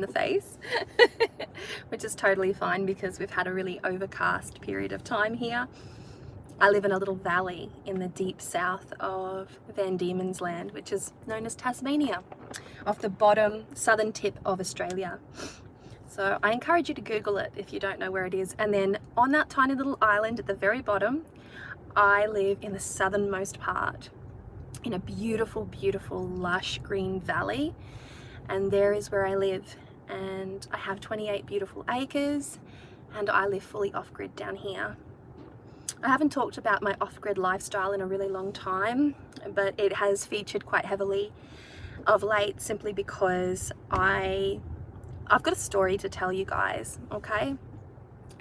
the face, which is totally fine because we've had a really overcast period of time here. I live in a little valley in the deep south of Van Diemen's Land, which is known as Tasmania, off the bottom southern tip of Australia. So I encourage you to Google it if you don't know where it is. And then on that tiny little island at the very bottom, I live in the southernmost part, in a beautiful, beautiful, lush green valley. And there is where I live. And I have 28 beautiful acres, and I live fully off-grid down here. I haven't talked about my off-grid lifestyle in a really long time, but it has featured quite heavily of late simply because I've got a story to tell you guys, okay?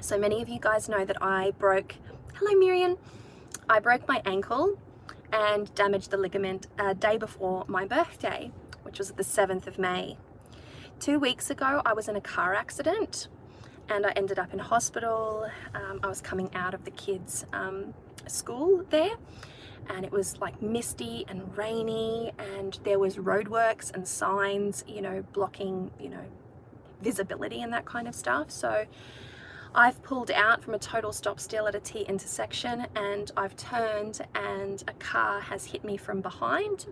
So many of you guys know that hello Miriam, I broke my ankle and damaged the ligament a day before my birthday, which was the 7th of May. 2 weeks ago, I was in a car accident and I ended up in hospital. I was coming out of the kids' school there, and it was like misty and rainy, and there was roadworks and signs, you know, blocking, you know, visibility and that kind of stuff. So I've pulled out from a total stop still at a T intersection, and I've turned and a car has hit me from behind.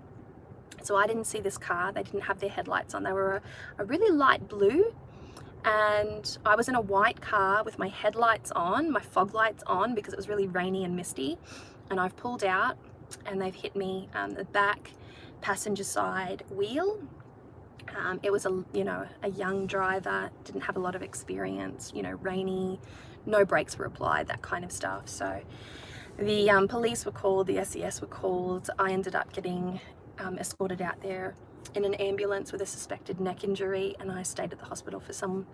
So I didn't see this car. They didn't have their headlights on. They were a really light blue, and I was in a white car with my headlights on, my fog lights on, because it was really rainy and misty. And I've pulled out and they've hit me the back passenger side wheel. It was a young driver, didn't have a lot of experience, you know, rainy, no brakes were applied, that kind of stuff. So the police were called, the SES were called. I ended up getting escorted out there in an ambulance with a suspected neck injury, and I stayed at the hospital for some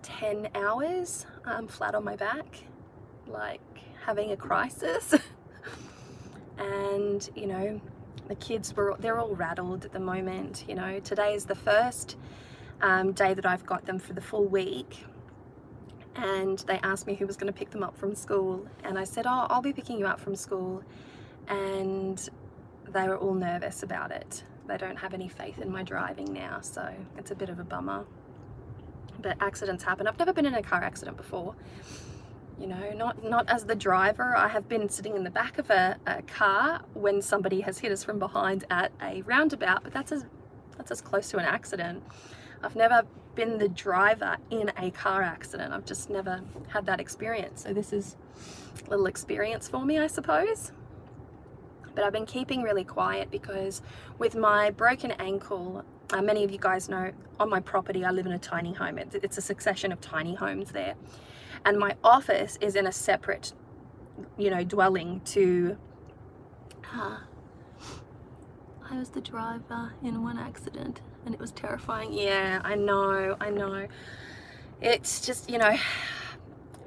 10 hours flat on my back, like having a crisis. And you know, the kids they're all rattled at the moment. You know, today is the first day that I've got them for the full week, and they asked me who was going to pick them up from school, and I said, oh, I'll be picking you up from school. And they were all nervous about it. They don't have any faith in my driving now, so it's a bit of a bummer. But accidents happen. I've never been in a car accident before, you know, not as the driver. I have been sitting in the back of a car when somebody has hit us from behind at a roundabout, but that's as close to an accident. I've never been the driver in a car accident. I've just never had that experience. So this is a little experience for me, I suppose. But I've been keeping really quiet because with my broken ankle, many of you guys know on my property I live in a tiny home. It's a succession of tiny homes there, and my office is in a separate, you know, dwelling to I was the driver in one accident and it was terrifying. Yeah, I know. It's just, you know,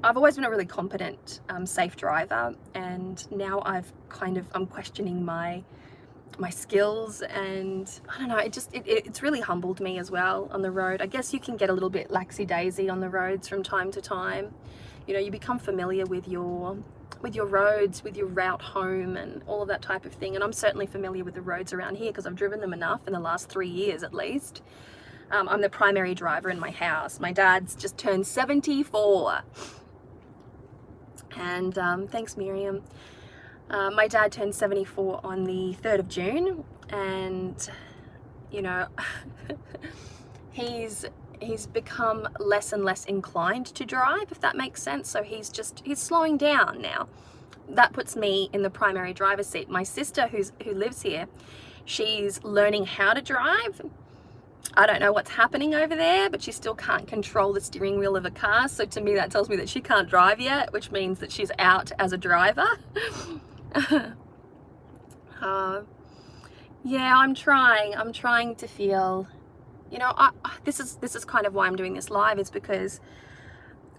I've always been a really competent, safe driver, and now I'm questioning my skills, and I don't know, it's really humbled me as well on the road. I guess you can get a little bit laxy-daisy on the roads from time to time. You know, you become familiar with your roads, with your route home and all of that type of thing. And I'm certainly familiar with the roads around here because I've driven them enough in the last 3 years at least. I'm the primary driver in my house. My dad's just turned 74. And thanks, Miriam. My dad turned 74 on the 3rd of June, and you know, he's become less and less inclined to drive, if that makes sense. So he's slowing down now. That puts me in the primary driver's seat. My sister who lives here, she's learning how to drive. I don't know what's happening over there, but she still can't control the steering wheel of a car. So to me, that tells me that she can't drive yet, which means that she's out as a driver. Yeah, I'm trying to feel, you know, this is kind of why I'm doing this live, is because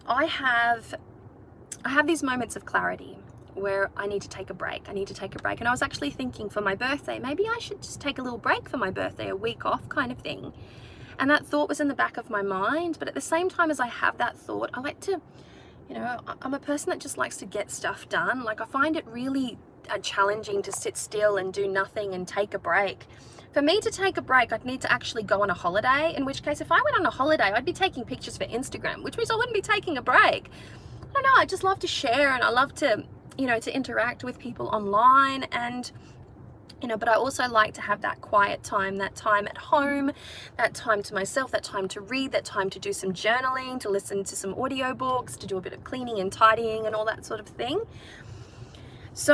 I have these moments of clarity where I need to take a break. And I was actually thinking for my birthday, maybe I should just take a little break for my birthday, a week off kind of thing. And that thought was in the back of my mind. But at the same time as I have that thought, I like to, you know, I'm a person that just likes to get stuff done. Like, I find it really challenging to sit still and do nothing and take a break. For me to take a break, I'd need to actually go on a holiday, in which case if I went on a holiday, I'd be taking pictures for Instagram, which means I wouldn't be taking a break. I don't know, I just love to share, and I love to, you know, to interact with people online, and, you know, but I also like to have that quiet time, that time at home, that time to myself, that time to read, that time to do some journaling, to listen to some audiobooks, to do a bit of cleaning and tidying and all that sort of thing. So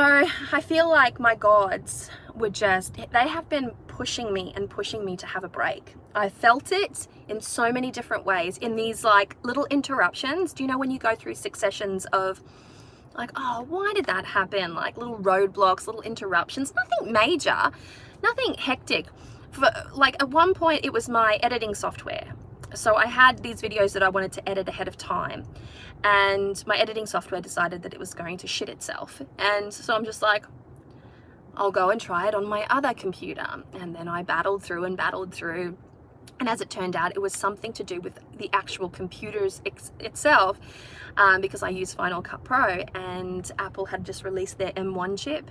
I feel like my gods were just, they have been pushing me and pushing me to have a break. I felt it in so many different ways, in these like little interruptions. Do you know when you go through successions of like, oh, why did that happen? Like little roadblocks, little interruptions, nothing major, nothing hectic. For like at one point it was my editing software. So I had these videos that I wanted to edit ahead of time, and my editing software decided that it was going to shit itself. And so I'm just like, I'll go and try it on my other computer. And then I battled through and battled through. And as it turned out, it was something to do with the actual computers itself, because I use Final Cut Pro, and Apple had just released their M1 chip.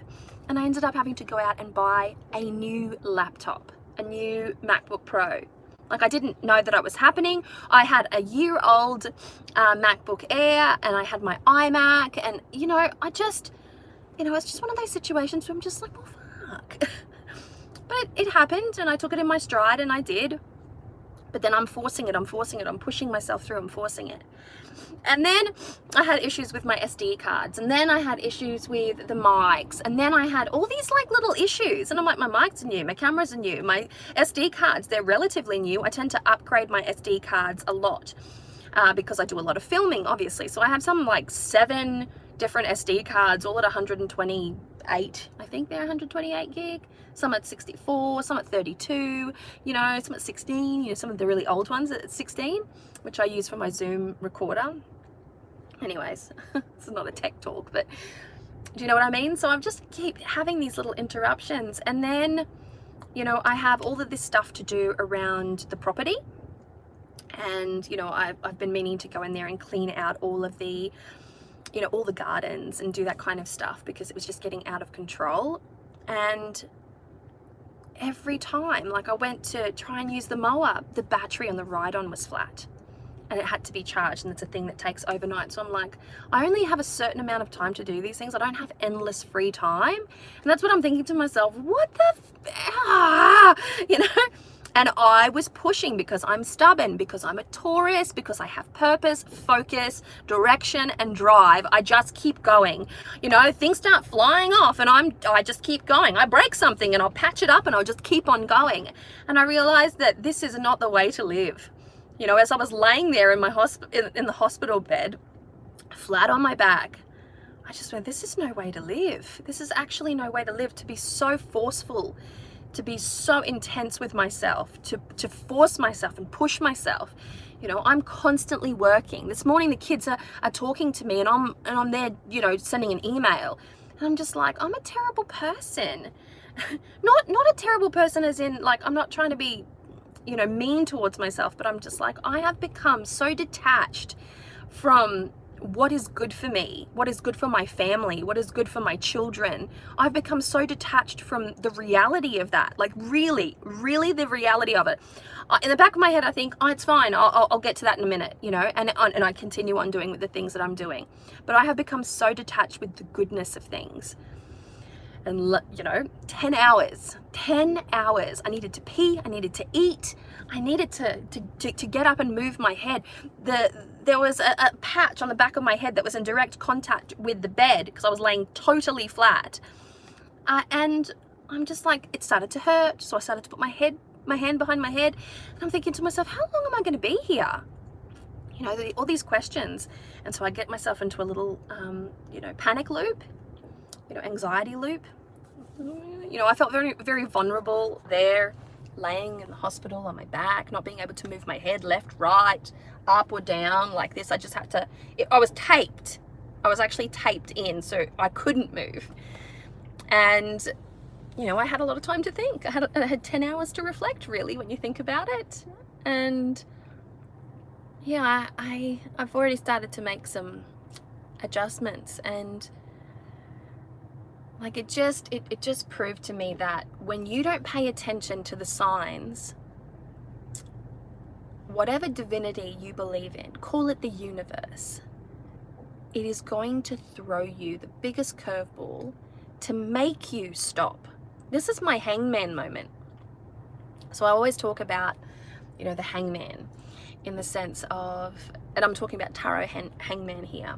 And I ended up having to go out and buy a new laptop, a new MacBook Pro. Like, I didn't know that it was happening. I had a year-old MacBook Air, and I had my iMac, and, you know, it's just one of those situations where I'm just like, well, fuck. But it happened, and I took it in my stride, and I did. But then I'm forcing it, I'm pushing myself through, I'm forcing it. And then I had issues with my SD cards, and then I had issues with the mics, and then I had all these like little issues, and I'm like, my mics are new, my cameras are new, my SD cards, they're relatively new. I tend to upgrade my SD cards a lot because I do a lot of filming, obviously. So I have some like 7 different SD cards, all at 128, I think they're 128 gig, some at 64, some at 32, you know, some at 16, you know, some of the really old ones at 16, which I use for my Zoom recorder. Anyways, this is not a tech talk, but do you know what I mean? So I just keep having these little interruptions, and then, you know, I have all of this stuff to do around the property, and, you know, I've been meaning to go in there and clean out all of the, you know, all the gardens and do that kind of stuff, because it was just getting out of control. And every time, like, I went to try and use the mower, the battery on the ride-on was flat, and it had to be charged, and it's a thing that takes overnight. So I'm like, I only have a certain amount of time to do these things. I don't have endless free time. And that's what I'm thinking to myself, what the you know? And I was pushing, because I'm stubborn, because I'm a Taurus, because I have purpose, focus, direction, and drive. I just keep going. You know, things start flying off, and I just keep going. I break something and I'll patch it up, and I'll just keep on going. And I realized that this is not the way to live. You know, as I was laying there in my in the hospital bed, flat on my back, I just went, this is no way to live. This is actually no way to live, to be so forceful, to be so intense with myself, to force myself and push myself. You know, I'm constantly working. This morning the kids are talking to me, and I'm there, you know, sending an email, and I'm just like, I'm a terrible person. not a terrible person as in, like, I'm not trying to be, you know, mean towards myself, but I'm just like, I have become so detached from what is good for me, what is good for my family, what is good for my children. I've become so detached from the reality of that, like really the reality of it. In the back of my head, I think, oh, it's fine, I'll get to that in a minute, you know, and I continue on doing with the things that I'm doing. But I have become so detached with the goodness of things. And, you know, 10 hours, I needed to pee, I needed to eat, I needed to get up and move my head. There was a patch on the back of my head that was in direct contact with the bed, because I was laying totally flat. And I'm just like, it started to hurt, so I started to put my hand behind my head, and I'm thinking to myself, how long am I going to be here? You know, all these questions. And so I get myself into a little, you know, panic loop, you know, anxiety loop. You know, I felt very, very vulnerable there, laying in the hospital on my back, not being able to move my head left, right, up or down like this. I just had to, I was taped. I was actually taped in, so I couldn't move. And, you know, I had a lot of time to think. I had 10 hours to reflect, really, when you think about it. And yeah, I've already started to make some adjustments, and Like it just proved to me that when you don't pay attention to the signs, whatever divinity you believe in, call it the universe, it is going to throw you the biggest curveball to make you stop. This is my hangman moment. So I always talk about, you know, the hangman in the sense of, and I'm talking about tarot hangman here.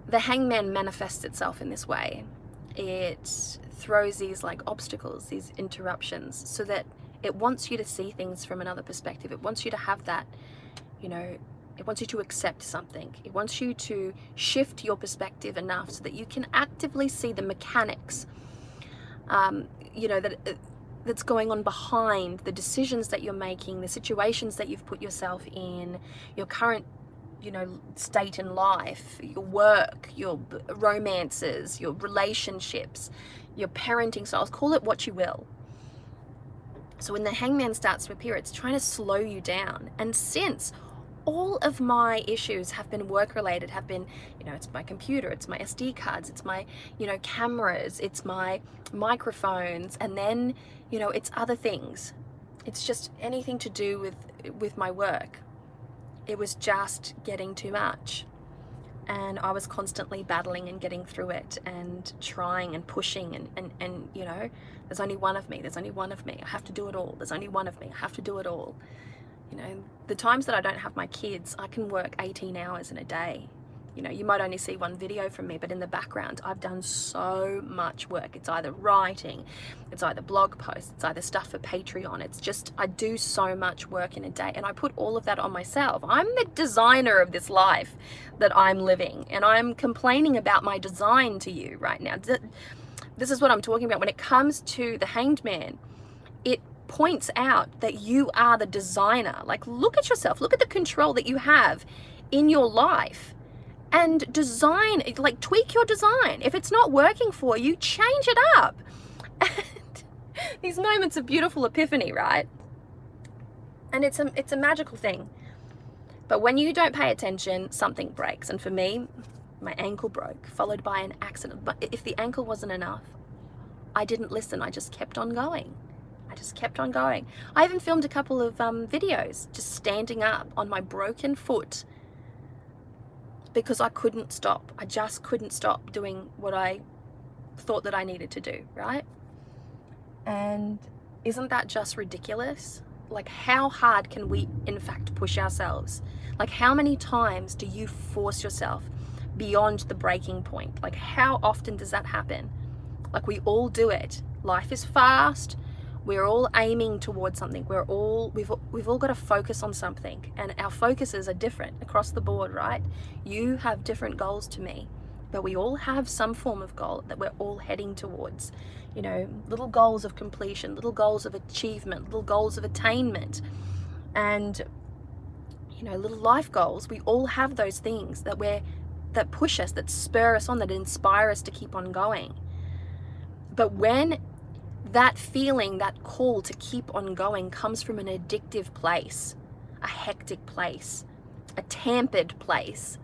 The hangman manifests itself in this way. It throws these like obstacles, these interruptions, so that it wants you to see things from another perspective. It wants you to have that, you know, it wants you to accept something. It wants you to shift your perspective enough so that you can actively see the mechanics, you know, that's going on behind the decisions that you're making, the situations that you've put yourself in, your current, you know, state in life, your work, your romances, your relationships, your parenting styles, call it what you will. So when the hangman starts to appear, it's trying to slow you down. And since all of my issues have been work related, have been, you know, it's my computer, it's my SD cards, it's my, you know, cameras, it's my microphones, and then, you know, it's other things. It's just anything to do with my work. It was just getting too much. And I was constantly battling and getting through it and trying and pushing and you know, there's only one of me, there's only one of me, I have to do it all, there's only one of me, I have to do it all. You know, the times that I don't have my kids, I can work 18 hours in a day. You know, you might only see one video from me, but in the background, I've done so much work. It's either writing, it's either blog posts, it's either stuff for Patreon. It's just, I do so much work in a day, and I put all of that on myself. I'm the designer of this life that I'm living, and I'm complaining about my design to you right now. This is what I'm talking about. When it comes to the Hanged Man, it points out that you are the designer. Like, look at yourself, look at the control that you have in your life, and design, like tweak your design. If it's not working for you, change it up. And these moments of beautiful epiphany, right? And it's a magical thing. But when you don't pay attention, something breaks. And for me, my ankle broke, followed by an accident. But if the ankle wasn't enough, I didn't listen, I just kept on going. I just kept on going. I even filmed a couple of videos just standing up on my broken foot because I couldn't stop. I just couldn't stop doing what I thought that I needed to do, right? And isn't that just ridiculous? Like, how hard can we in fact push ourselves? Like, how many times do you force yourself beyond the breaking point? Like, how often does that happen? Like, we all do it. Life is fast. We're all aiming towards something. We've all got to focus on something, and our focuses are different across the board, right? You have different goals to me, but we all have some form of goal that we're all heading towards. You know, little goals of completion, little goals of achievement, little goals of attainment, and, you know, little life goals. We all have those things that push us, that spur us on, that inspire us to keep on going. But when that feeling, that call to keep on going comes from an addictive place, a hectic place, a tampered place,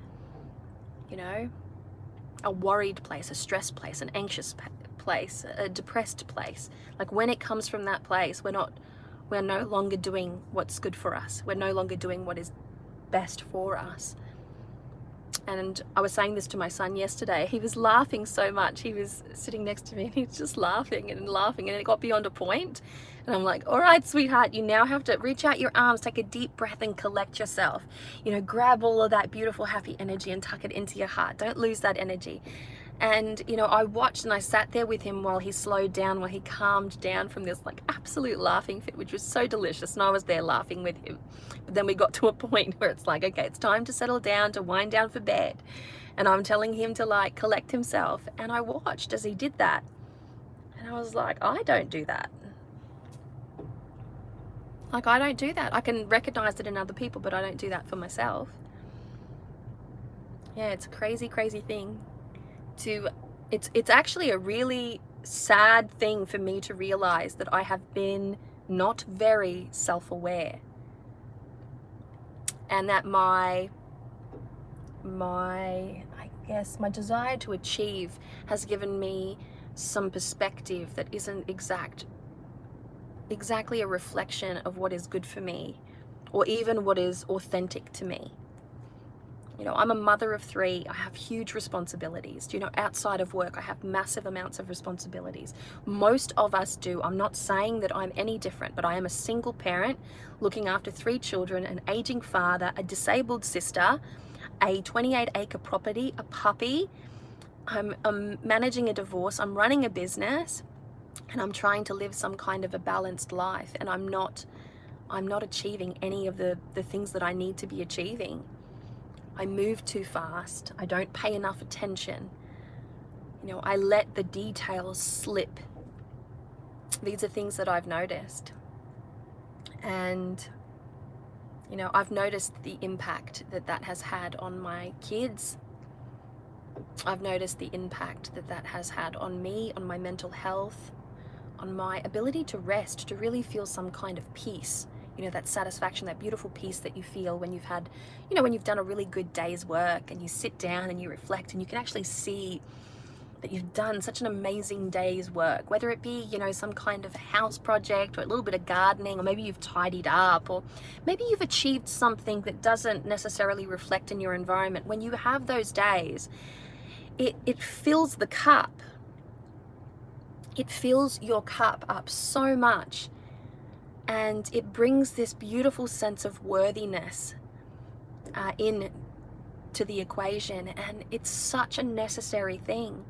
you know, a worried place, a stressed place, an anxious place, a depressed place. Like, when it comes from that place, we're no longer doing what's good for us. We're no longer doing what is best for us. And I was saying this to my son yesterday. He was laughing so much. He was sitting next to me and he was just laughing and laughing, and it got beyond a point. And I'm like, all right, sweetheart, you now have to reach out your arms, take a deep breath and collect yourself. You know, grab all of that beautiful, happy energy and tuck it into your heart. Don't lose that energy. And, you know, I watched and I sat there with him while he slowed down, while he calmed down from this like absolute laughing fit, which was so delicious. And I was there laughing with him. But then we got to a point where it's like, okay, it's time to settle down, to wind down for bed. And I'm telling him to like collect himself. And I watched as he did that. And I was like, I don't do that. Like, I don't do that. I can recognize it in other people, but I don't do that for myself. Yeah, it's a crazy, crazy thing. It's actually a really sad thing for me to realize that I have been not very self-aware, and that my Yes, my desire to achieve has given me some perspective that isn't exactly a reflection of what is good for me, or even what is authentic to me. You know, I'm a mother of 3. I have huge responsibilities. You know, outside of work, I have massive amounts of responsibilities. Most of us do. I'm not saying that I'm any different, but I am a single parent looking after 3 children, an aging father, a disabled sister, a 28-acre property, a puppy. I'm managing a divorce. I'm running a business, and I'm trying to live some kind of a balanced life. And I'm not achieving any of the things that I need to be achieving. I move too fast. I don't pay enough attention. You know, I let the details slip. These are things that I've noticed. And, you know, I've noticed the impact that that has had on my kids. I've noticed the impact that that has had on me, on my mental health, on my ability to rest, to really feel some kind of peace. You know, that satisfaction, that beautiful peace that you feel when you've had, you know, when you've done a really good day's work and you sit down and you reflect and you can actually see that you've done such an amazing day's work, whether it be, you know, some kind of house project or a little bit of gardening, or maybe you've tidied up, or maybe you've achieved something that doesn't necessarily reflect in your environment. When you have those days, it fills the cup. It fills your cup up so much. And it brings this beautiful sense of worthiness in to the equation, and it's such a necessary thing.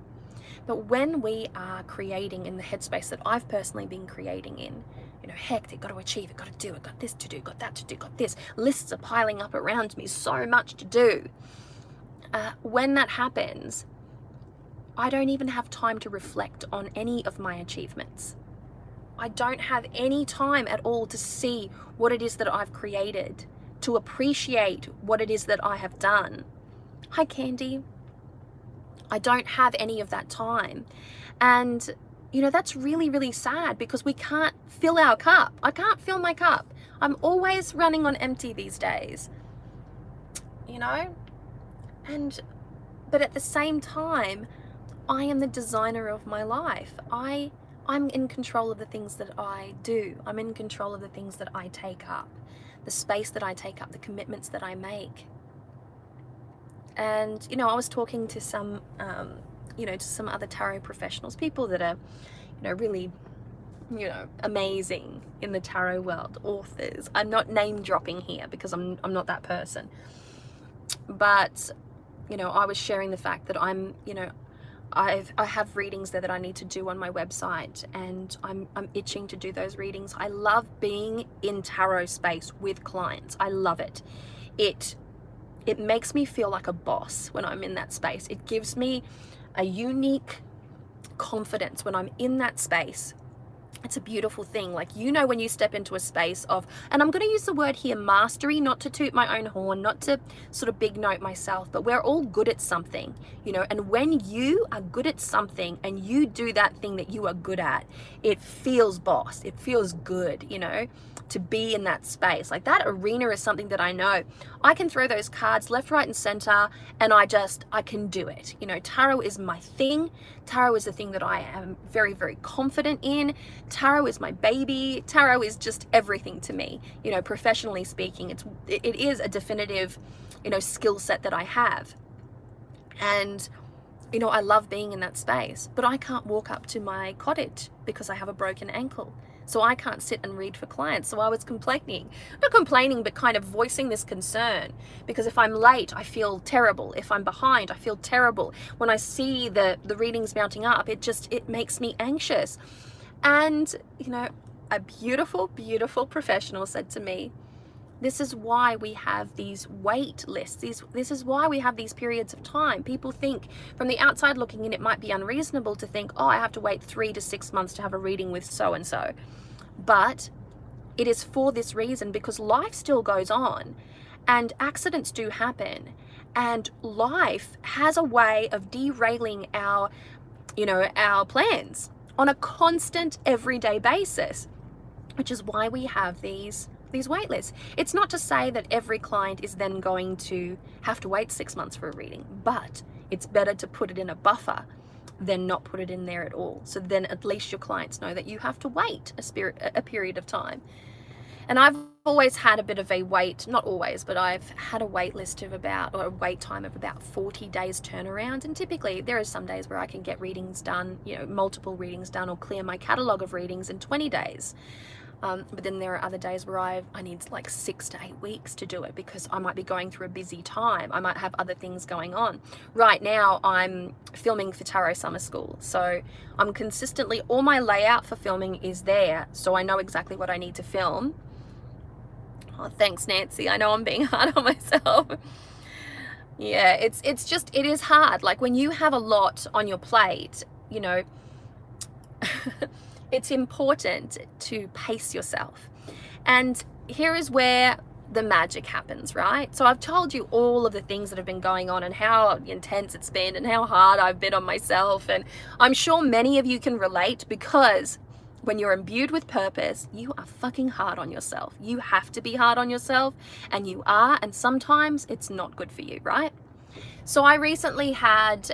But when we are creating in the headspace that I've personally been creating in, you know, hectic, got to achieve it, got to do it, got this to do, got that to do, got this, lists are piling up around me, so much to do. When that happens, I don't even have time to reflect on any of my achievements. I don't have any time at all to see what it is that I've created, to appreciate what it is that I have done. Hi, Candy. I don't have any of that time. And, you know, that's really, really sad, because we can't fill our cup. I can't fill my cup. I'm always running on empty these days, you know? But at the same time, I am the designer of my life. I'm in control of the things that I do. I'm in control of the things that I take up, the space that I take up, the commitments that I make. And, you know, I was talking to some, you know, to some other tarot professionals, people that are, you know, really, you know, amazing in the tarot world, authors. I'm not name dropping here because I'm not that person. But, you know, I was sharing the fact that I'm, you know, I have readings there that I need to do on my website, and I'm itching to do those readings. I love being in tarot space with clients. I love it. It makes me feel like a boss when I'm in that space. It gives me a unique confidence when I'm in that space. It's a beautiful thing. Like, you know, when you step into a space of, and I'm going to use the word here, mastery, not to toot my own horn, not to sort of big note myself, but we're all good at something, you know, and when you are good at something and you do that thing that you are good at, it feels boss. It feels good, you know, to be in that space. Like, that arena is something that I know I can throw those cards left, right, and center, and I can do it. You know, tarot is my thing. Tarot is the thing that I am very, very confident in. Tarot is my baby. Tarot is just everything to me. You know, professionally speaking, it is a definitive, you know, skill set that I have. And, you know, I love being in that space, but I can't walk up to my cottage because I have a broken ankle. So I can't sit and read for clients. So I was complaining, not complaining, but kind of voicing this concern, because if I'm late, I feel terrible. If I'm behind, I feel terrible. When I see the readings mounting up, it makes me anxious. And, you know, a beautiful, beautiful professional said to me, this is why we have these wait lists. This is why we have these periods of time. People think from the outside looking in, it might be unreasonable to think, oh, I have to wait 3 to 6 months to have a reading with so-and-so. But it is for this reason, because life still goes on and accidents do happen. And life has a way of derailing our plans on a constant everyday basis, which is why we have these wait lists. It's not to say that every client is then going to have to wait 6 months for a reading, but It's better to put it in a buffer than not put it in there at all. So then at least your clients know that you have to wait a period of time. And I've always had a bit of a wait, not always, but I've had a wait list of about, or a wait time of about 40 days turnaround. And typically there are some days where I can get readings done, you know, multiple readings done, or clear my catalog of readings in 20 days. But then there are other days where I need like 6 to 8 weeks to do it, because I might be going through a busy time. I might have other things going on. Right now I'm filming for Tarot Summer School, so I'm consistently, all my layout for filming is there, so I know exactly what I need to film. Oh, thanks, Nancy. I know I'm being hard on myself. Yeah, it's just, it is hard. Like when you have a lot on your plate, you know, it's important to pace yourself. And here is where the magic happens, right? So I've told you all of the things that have been going on and how intense it's been and how hard I've been on myself. And I'm sure many of you can relate, because when you're imbued with purpose, you are fucking hard on yourself. You have to be hard on yourself, and you are, and sometimes it's not good for you, right? So I recently I've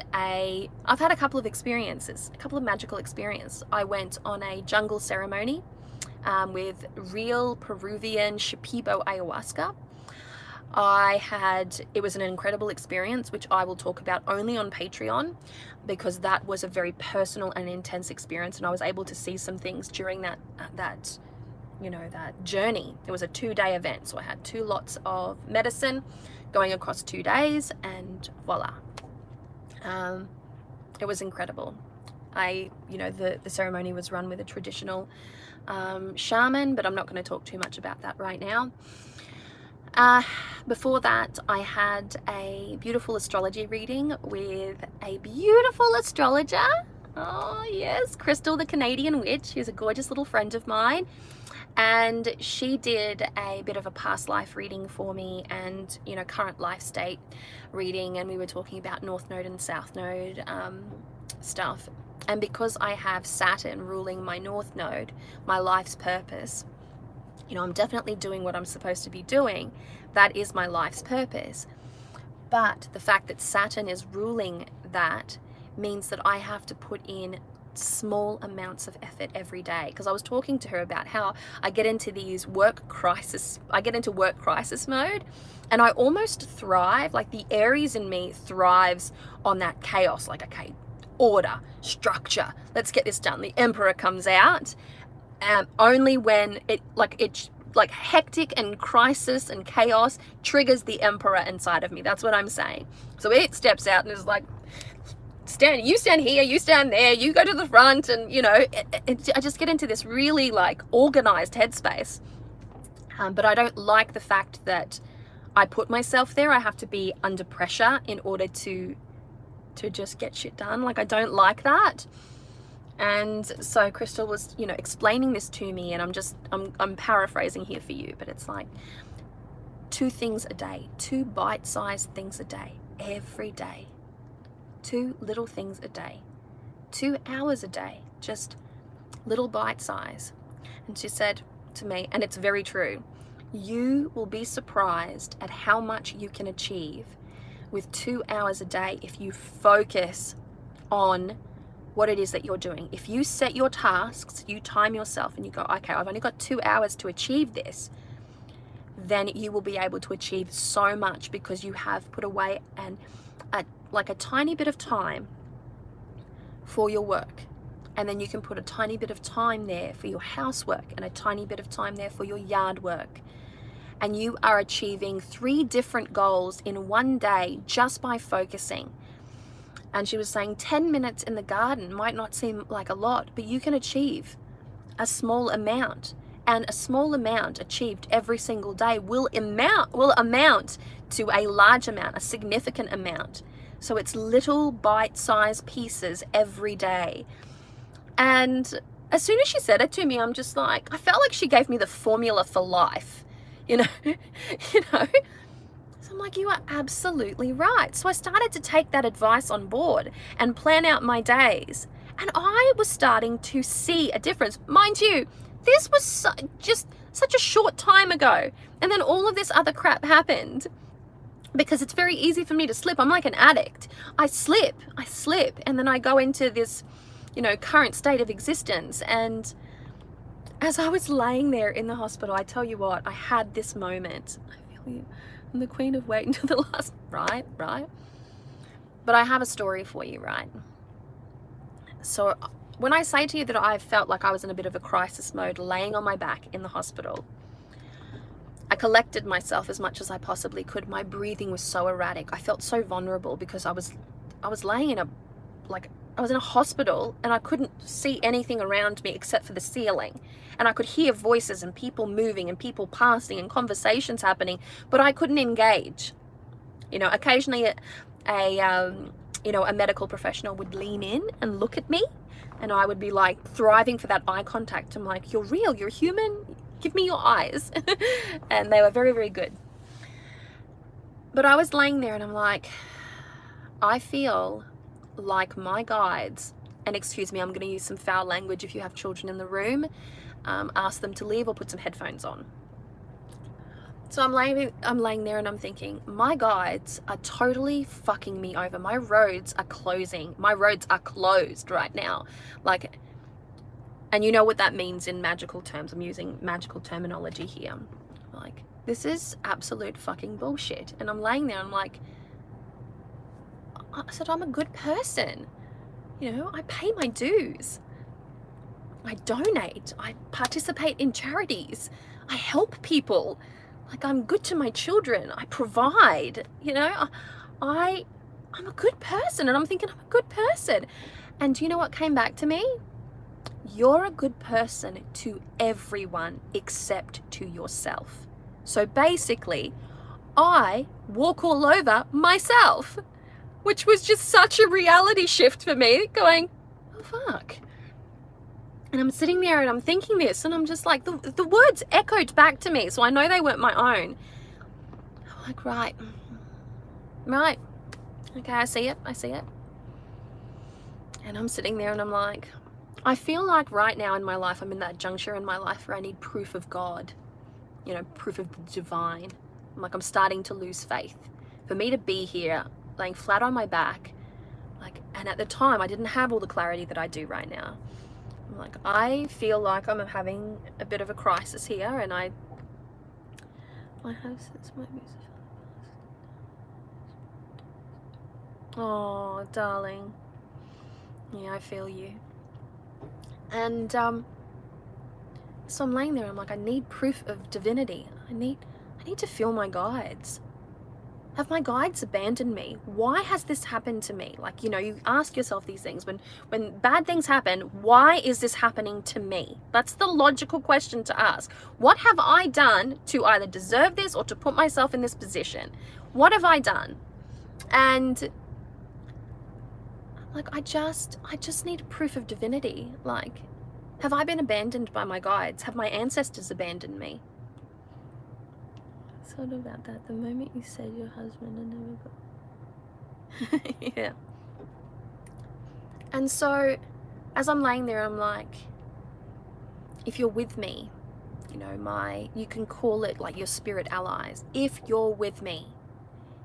had a couple of experiences, a couple of magical experiences. I went on a jungle ceremony with real Peruvian Shipibo ayahuasca. It was an incredible experience, which I will talk about only on Patreon, because that was a very personal and intense experience, and I was able to see some things during that journey. It was a 2-day event, so I had 2 lots of medicine going across 2 days, and voila. It was incredible. The ceremony was run with a traditional shaman, but I'm not going to talk too much about that right now. Before that, I had a beautiful astrology reading with a beautiful astrologer. Oh yes, Crystal, the Canadian witch, who's a gorgeous little friend of mine. And she did a bit of a past life reading for me, and, you know, current life state reading. And we were talking about North Node and South Node stuff. And because I have Saturn ruling my North Node, my life's purpose, you know, I'm definitely doing what I'm supposed to be doing. That is my life's purpose. But the fact that Saturn is ruling that means that I have to put in small amounts of effort every day. Because I was talking to her about how I get into work crisis mode, and I almost thrive, like the Aries in me thrives on that chaos, like, okay, order, structure, let's get this done. The Emperor comes out. Only when it's hectic and crisis and chaos triggers the Emperor inside of me. That's what I'm saying. So it steps out and is like, you stand here, you stand there, you go to the front, and, you know, I just get into this really like organized headspace. But I don't like the fact that I put myself there. I have to be under pressure in order to just get shit done. Like, I don't like that. And so Crystal was, you know, explaining this to me, and I'm paraphrasing here for you, but it's like 2 things a day, 2 bite-sized things a day, every day, 2 little things a day, 2 hours a day, just little bite size. And she said to me, and it's very true, you will be surprised at how much you can achieve with 2 hours a day if you focus on what it is that you're doing. If you set your tasks, you time yourself, and you go, okay, I've only got 2 hours to achieve this, then you will be able to achieve so much, because you have put away a tiny bit of time for your work. And then you can put a tiny bit of time there for your housework, and a tiny bit of time there for your yard work. And you are achieving 3 different goals in one day just by focusing. And she was saying 10 minutes in the garden might not seem like a lot, but you can achieve a small amount. And a small amount achieved every single day will amount to a large amount, a significant amount. So it's little bite-sized pieces every day. And as soon as she said it to me, I'm just like, I felt like she gave me the formula for life, you know. So I'm like, you are absolutely right. So I started to take that advice on board and plan out my days. And I was starting to see a difference. Mind you, this was just such a short time ago. And then all of this other crap happened. because it's very easy for me to slip. I'm like an addict. I slip, and then I go into this, you know, current state of existence. And as I was laying there in the hospital, I tell you what, I had this moment. I feel you. I'm the queen of wait until the last, right? But I have a story for you, right? So when I say to you that I felt like I was in a bit of a crisis mode, laying on my back in the hospital, I collected myself as much as I possibly could. My breathing was so erratic. I felt so vulnerable because I was laying in I was in a hospital and I couldn't see anything around me except for the ceiling. And I could hear voices and people moving and people passing and conversations happening, but I couldn't engage. You know, occasionally a medical professional would lean in and look at me, and I would be like thriving for that eye contact. I'm like, you're real, you're human, give me your eyes. And they were very, very good. But I was laying there and I'm like, I feel like my guides, and excuse me, I'm going to use some foul language. If you have children in the room, ask them to leave or put some headphones on. So I'm laying there and I'm thinking, my guides are totally fucking me over. My roads are closing. My roads are closed right now. Like, and you know what that means in magical terms. I'm using magical terminology here. Like, this is absolute fucking bullshit. And I'm laying there and I'm like, I said, I'm a good person. You know, I pay my dues. I donate. I participate in charities. I help people. Like, I'm good to my children. I provide. You know, I'm a good person. And I'm thinking, I'm a good person. And do you know what came back to me? You're a good person to everyone except to yourself. So basically, I walk all over myself, which was just such a reality shift for me, going, oh, fuck. And I'm sitting there and I'm thinking this, and I'm just like, the words echoed back to me, so I know they weren't my own. I'm like, right. Okay, I see it. And I'm sitting there and I'm like, I feel like right now in my life, I'm in that juncture in my life where I need proof of God, you know, proof of the divine. I'm starting to lose faith. For me to be here, laying flat on my back, and at the time I didn't have all the clarity that I do right now. I'm like, I feel like I'm having a bit of a crisis here, and I have since my music. Oh, darling. Yeah, I feel you. And so I'm laying there, I'm like, I need proof of divinity. I need to feel my guides. Have my guides abandoned me? Why has this happened to me? Like, you know, you ask yourself these things. When bad things happen, why is this happening to me? That's the logical question to ask. What have I done to either deserve this or to put myself in this position? What have I done? And like, I just need proof of divinity. Like, have I been abandoned by my guides? Have my ancestors abandoned me? Thought about that the moment you said your husband and never got. Yeah. And so as I'm laying there, I'm like, if you're with me, you know, you can call it like your spirit allies. If you're with me,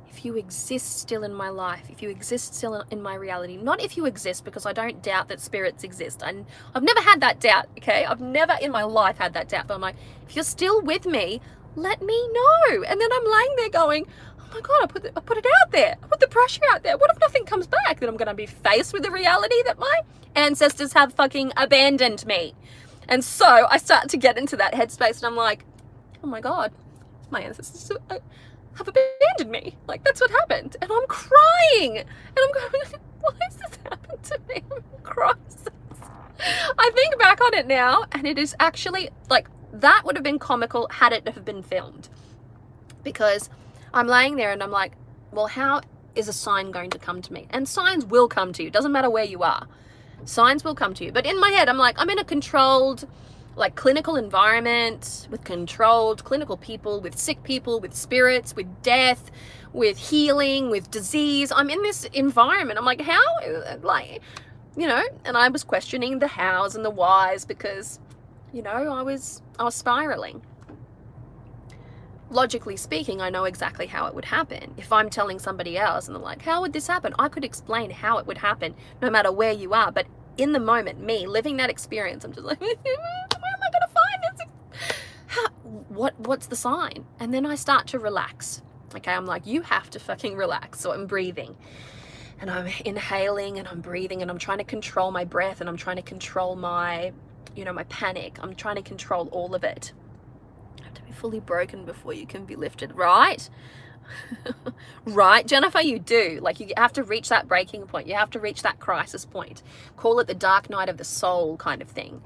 if you exist still in my life, if you exist still in my reality, not if you exist, because I don't doubt that spirits exist. And I've never had that doubt, okay? I've never in my life had that doubt, but I'm like, if you're still with me, let me know. And then I'm laying there going, oh my God, I put it out there. I put the pressure out there. What if nothing comes back? Then I'm going to be faced with the reality that my ancestors have fucking abandoned me. And so I start to get into that headspace and I'm like, oh my God, my ancestors have abandoned me. Like, that's what happened. And I'm crying. And I'm going, why has this happened to me? I'm in crisis. I think back on it now, and it is actually like, that would have been comical had it have been filmed, because I'm laying there and I'm like, well, how is a sign going to come to me? And signs will come to you. Doesn't matter where you are. Signs will come to you. But in my head, I'm like, I'm in a controlled, like, clinical environment with controlled clinical people, with sick people, with spirits, with death, with healing, with disease. I'm in this environment. I'm like, how? Like, you know, and I was questioning the hows and the whys because, you know, I was spiraling. logically speaking, I know exactly how it would happen. If I'm telling somebody else and they're like, how would this happen? I could explain how it would happen no matter where you are. But in the moment, me living that experience, I'm just like, where am I going to find this? What's the sign? And then I start to relax. Okay, I'm like, you have to fucking relax. So I'm breathing and I'm inhaling and I'm breathing and I'm trying to control my breath and I'm trying to control my, my panic. I'm trying to control all of it. Fully broken before you can be lifted, right? Right, Jennifer? You do. Like, you have to reach that breaking point. You have to reach that crisis point. Call it the dark night of the soul kind of thing.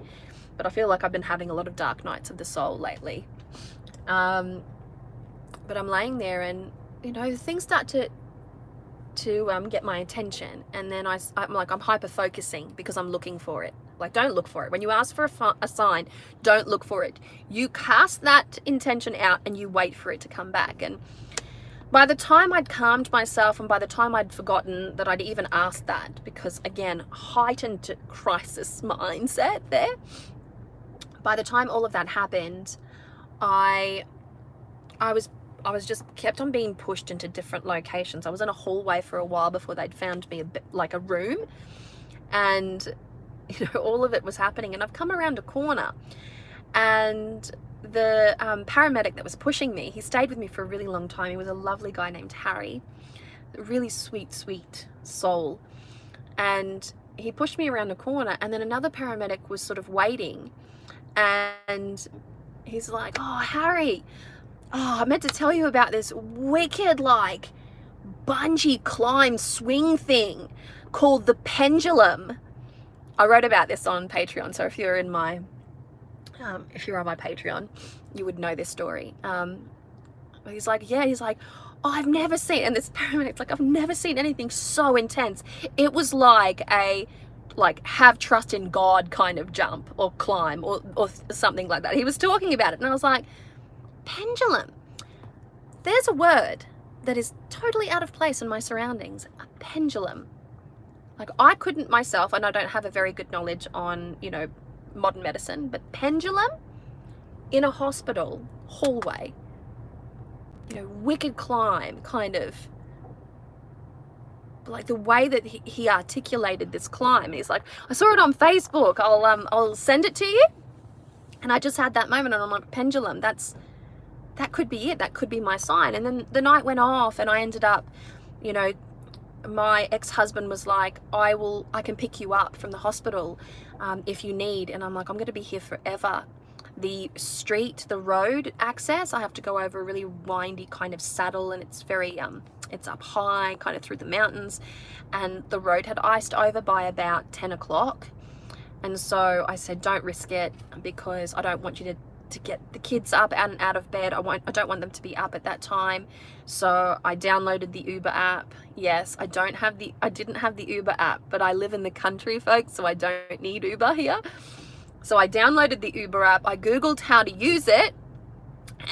But I feel like I've been having a lot of dark nights of the soul lately. But I'm laying there and, things start to get my attention. And then I'm hyper-focusing because I'm looking for it. Like, don't look for it. When you ask for a sign, don't look for it. You cast that intention out and you wait for it to come back. And by the time I'd calmed myself and by the time I'd forgotten that I'd even asked that, because again, heightened crisis mindset there, by the time all of that happened, I was just kept on being pushed into different locations. I was in a hallway for a while before they'd found me a room, and all of it was happening. And I've come around a corner, and the paramedic that was pushing me, he stayed with me for a really long time. He was a lovely guy named Harry, a really sweet soul. And he pushed me around the corner, and then another paramedic was sort of waiting, and he's like, oh, Harry, I meant to tell you about this wicked bungee climb swing thing called the pendulum. I wrote about this on Patreon, so if you're on my Patreon, you would know this story. He's like, oh, I've never seen, and this paramedic's like, I've never seen anything so intense. It was like a have trust in God kind of jump or climb or something like that. He was talking about it, and I was like, pendulum. There's a word that is totally out of place in my surroundings. A pendulum. I couldn't myself, and I don't have a very good knowledge on, modern medicine, but pendulum in a hospital hallway, wicked climb, kind of the way that he articulated this climb. He's like, I saw it on Facebook. I'll send it to you. And I just had that moment, and I'm like, pendulum. That could be it. That could be my sign. And then the night went off, and I ended up, my ex-husband was like, I can pick you up from the hospital if you need. And I'm like, I'm going to be here forever. The road access, I have to go over a really windy kind of saddle, and it's very, it's up high, kind of through the mountains. And the road had iced over by about 10 o'clock. And so I said, don't risk it, because I don't want you to get the kids up and out of bed. I don't want them to be up at that time. So I downloaded the Uber app. Yes, I didn't have the Uber app, but I live in the country, folks, so I don't need Uber here. So I downloaded the Uber app. I Googled how to use it,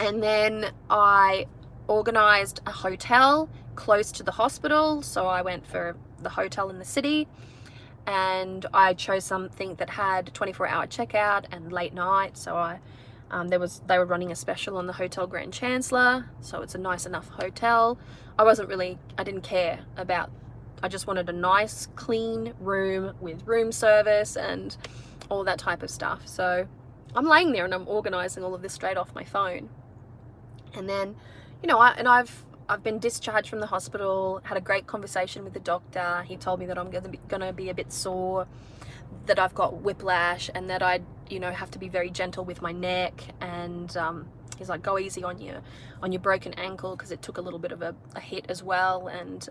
and then I organized a hotel close to the hospital. So I went for the hotel in the city, and I chose something that had 24-hour checkout and late night. So they were running a special on the Hotel Grand Chancellor, so it's a nice enough hotel. I didn't care about, I just wanted a nice clean room with room service and all that type of stuff. So I'm laying there and I'm organizing all of this straight off my phone. And then, I've been discharged from the hospital, had a great conversation with the doctor. He told me that I'm gonna be a bit sore, that I've got whiplash, and that I'd have to be very gentle with my neck. And he's like, go easy on your broken ankle, because it took a little bit of a hit as well, and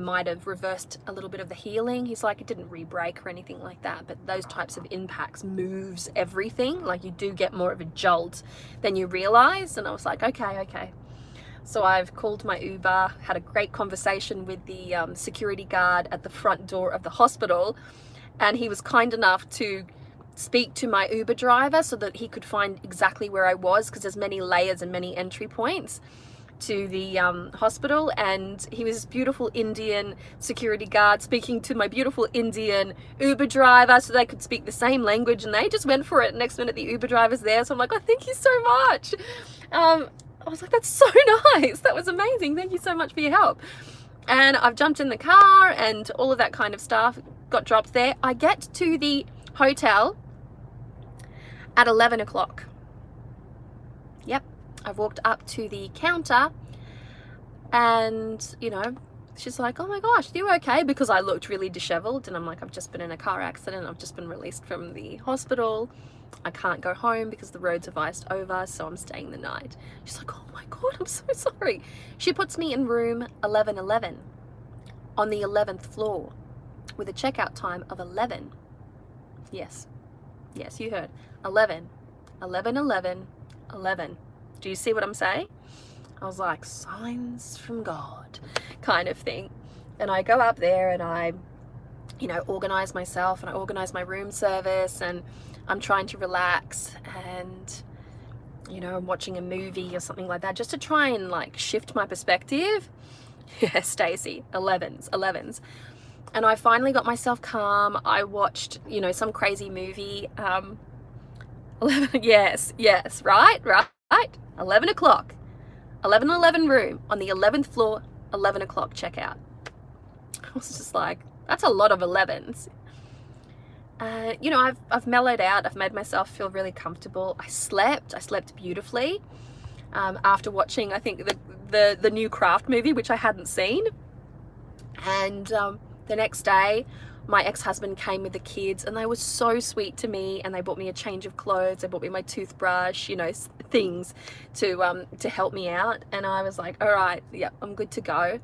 might have reversed a little bit of the healing. He's like, it didn't re-break or anything like that, but those types of impacts moves everything. You do get more of a jolt than you realize. And I was like, okay. So I've called my Uber, had a great conversation with the security guard at the front door of the hospital, and he was kind enough to speak to my Uber driver so that he could find exactly where I was, because there's many layers and many entry points. to the hospital, and he was this beautiful Indian security guard speaking to my beautiful Indian Uber driver so they could speak the same language, and they just went for it. Next minute the Uber driver's there, so I'm like, oh, thank you so much. I was like, that's so nice, that was amazing, thank you so much for your help. And I've jumped in the car and all of that kind of stuff, got dropped there. I get to the hotel at 11 o'clock. Yep, I've walked up to the counter and, you know, she's like, oh my gosh, are you okay? Because I looked really disheveled, and I'm like, I've just been in a car accident, I've just been released from the hospital, I can't go home because the roads have iced over, so I'm staying the night. She's like, oh my God, I'm so sorry. She puts me in room 1111 on the 11th floor with a checkout time of 11. Yes, you heard, 11, 11, 11, 11. Do you see what I'm saying? I was like, signs from God kind of thing. And I go up there and I, you know, organize myself, and I organize my room service, and I'm trying to relax, and, you know, I'm watching a movie or something like that just to try and like shift my perspective. Yeah, Stacey, 11s. And I finally got myself calm. I watched, you know, some crazy movie. 11, yes, right. 11 o'clock, 11 room on the 11th floor, 11 o'clock checkout. I was just like, that's a lot of 11s. You know, I've mellowed out. I've made myself feel really comfortable. I slept beautifully after watching, I think, the new Craft movie, which I hadn't seen. And the next day, my ex-husband came with the kids, and they were so sweet to me, and they bought me a change of clothes, they bought me my toothbrush, you know, things to help me out. And I was like, all right, yeah, I'm good to go.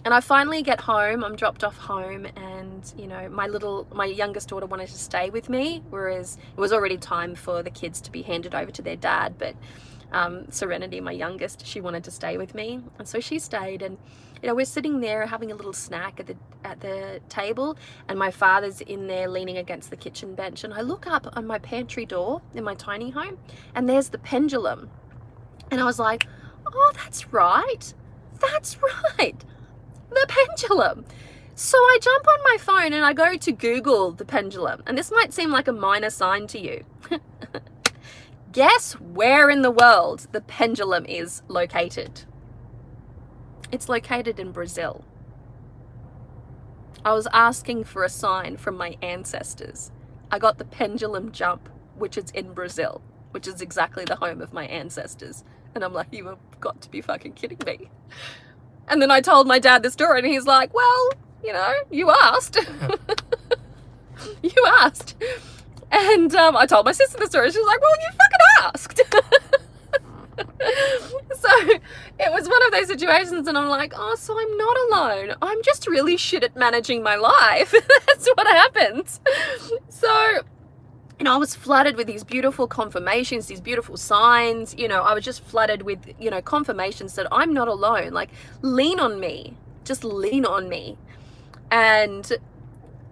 And I finally get home, I'm dropped off home, and, you know, my youngest daughter wanted to stay with me, whereas it was already time for the kids to be handed over to their dad, but Serenity, my youngest, she wanted to stay with me, and so she stayed. And, you know, we're sitting there having a little snack at the table, and my father's in there leaning against the kitchen bench, and I look up on my pantry door in my tiny home, and there's the pendulum. And I was like, oh, that's right, the pendulum. So I jump on my phone and I go to Google the pendulum, and this might seem like a minor sign to you. Guess where in the world the pendulum is located? It's located in Brazil. I was asking for a sign from my ancestors. I got the pendulum jump, which is in Brazil, which is exactly the home of my ancestors. And I'm like, you have got to be fucking kidding me. And then I told my dad the story, and he's like, well, you know, you asked. You asked. And I told my sister the story. She was like, well, you fucking asked. So it was one of those situations, and I'm like, oh, so I'm not alone. I'm just really shit at managing my life. That's what happens. So, you know, I was flooded with these beautiful confirmations, these beautiful signs. You know, I was just flooded with, you know, confirmations that I'm not alone. Like, lean on me. Just lean on me. And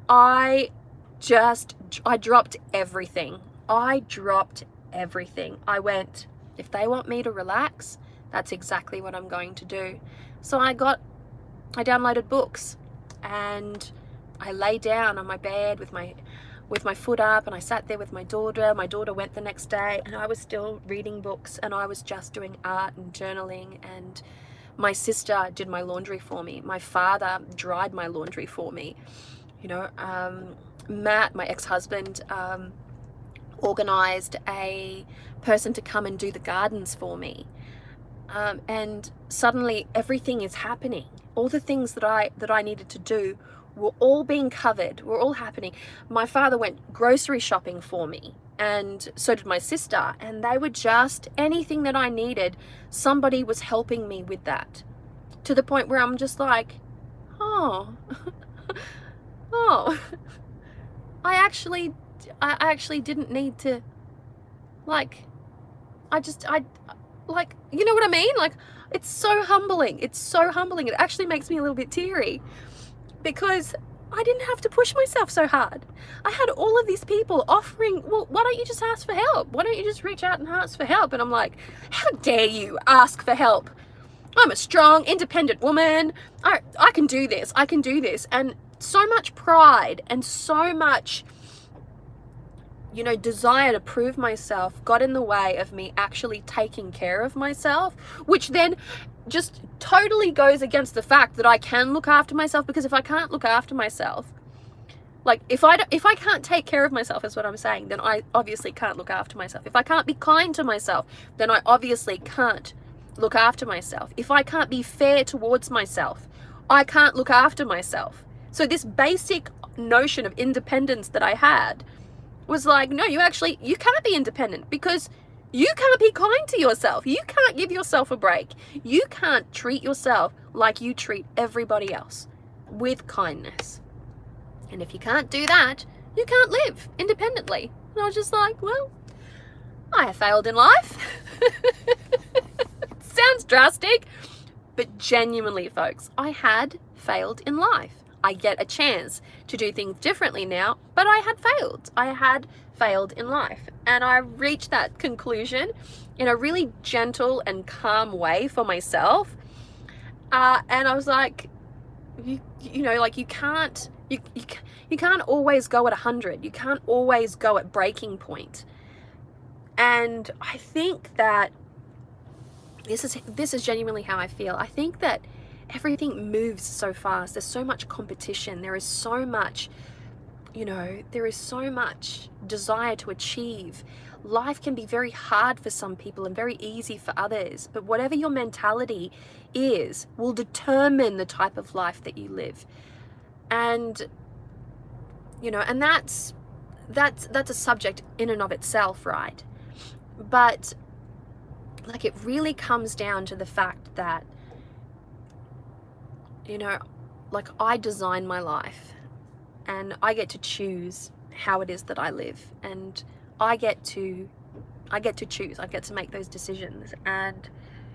I dropped everything. I went, if they want me to relax, that's exactly what I'm going to do. So I downloaded books, and I lay down on my bed with my foot up, and I sat there with my daughter. My daughter went the next day, and I was still reading books, and I was just doing art and journaling, and my sister did my laundry for me. My father dried my laundry for me. You know, Matt, my ex-husband, organized a person to come and do the gardens for me. And suddenly everything is happening. All the things that I needed to do were all being covered, were all happening. My father went grocery shopping for me, and so did my sister, and they were just, anything that I needed, somebody was helping me with that, to the point where I'm just like, oh, I actually didn't need to, like, you know what I mean? Like, it's so humbling. It actually makes me a little bit teary, because I didn't have to push myself so hard. I had all of these people offering, well, why don't you just ask for help? Why don't you just reach out and ask for help? And I'm like, how dare you ask for help? I'm a strong, independent woman. I can do this. I can do this. And so much pride and so much, you know, desire to prove myself got in the way of me actually taking care of myself, which then just totally goes against the fact that I can look after myself. Because if I can't look after myself, like if I can't take care of myself, is what I'm saying, then I obviously can't look after myself. If I can't be kind to myself, then I obviously can't look after myself. If I can't be fair towards myself, I can't look after myself. So this basic notion of independence that I had was like, no, you can't be independent because you can't be kind to yourself. You can't give yourself a break. You can't treat yourself like you treat everybody else, with kindness. And if you can't do that, you can't live independently. And I was just like, well, I have failed in life. Sounds drastic, but genuinely, folks, I had failed in life. I get a chance to do things differently now, but I had failed. I had failed in life. And I reached that conclusion in a really gentle and calm way for myself. And I was like, you know, like you can't always go at 100. You can't always go at breaking point. And I think that this is genuinely how I feel. I think that everything moves so fast. There's so much competition. There is so much, you know, there is so much desire to achieve. Life can be very hard for some people and very easy for others. But whatever your mentality is will determine the type of life that you live. And, you know, and that's a subject in and of itself, right? But like it really comes down to the fact that, you know, like I design my life and I get to choose how it is that I live, and I get to choose. I get to make those decisions, and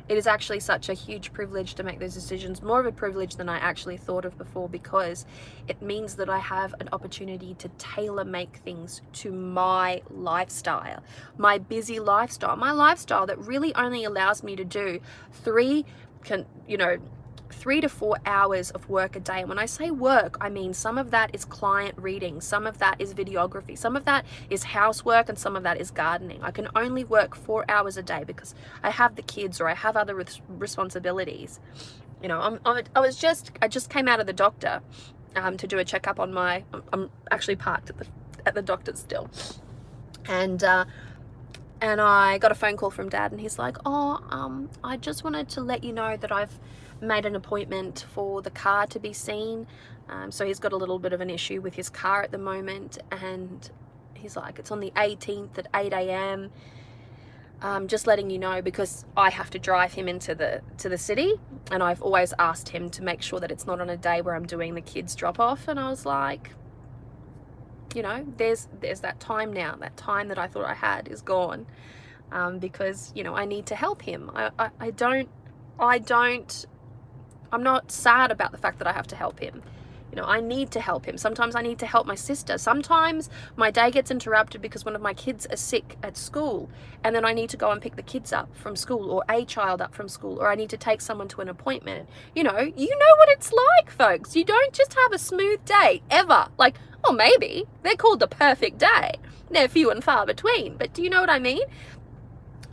it is actually such a huge privilege to make those decisions, more of a privilege than I actually thought of before, because it means that I have an opportunity to tailor make things to my lifestyle, my busy lifestyle, my lifestyle that really only allows me to do 3 to 4 hours of work a day. And when I say work, I mean some of that is client reading, some of that is videography, some of that is housework, and some of that is gardening. I can only work 4 hours a day because I have the kids or I have other responsibilities. You know, I just came out of the doctor to do a checkup on my. I'm actually parked at the doctor's still, and I got a phone call from Dad, and he's like, "Oh, I just wanted to let you know that I've made an appointment for the car to be seen." So he's got a little bit of an issue with his car at the moment, and he's like, "It's on the 18th at 8 a.m. Just letting you know because I have to drive him into the city, and I've always asked him to make sure that it's not on a day where I'm doing the kids drop off." And I was like, you know, there's that time now. That time that I thought I had is gone, because, you know, I need to help him. I'm not sad about the fact that I have to help him. You know, I need to help him. Sometimes I need to help my sister. Sometimes my day gets interrupted because one of my kids are sick at school, and then I need to go and pick the kids up from school, or a child up from school, or I need to take someone to an appointment. You know what it's like, folks. You don't just have a smooth day ever. Like, oh, maybe they're called the perfect day. They're few and far between, but do you know what I mean?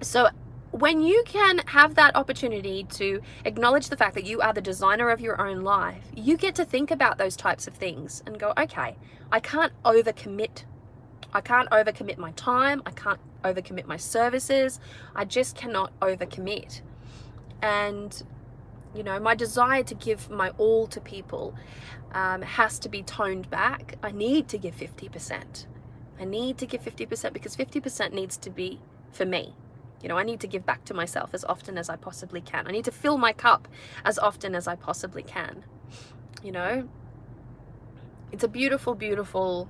So when you can have that opportunity to acknowledge the fact that you are the designer of your own life, you get to think about those types of things and go, okay, I can't overcommit. I can't overcommit my time. I can't overcommit my services. I just cannot overcommit. And, you know, my desire to give my all to people has to be toned back. I need to give 50%. I need to give 50% because 50% needs to be for me. You know, I need to give back to myself as often as I possibly can. I need to fill my cup as often as I possibly can. You know, it's a beautiful, beautiful,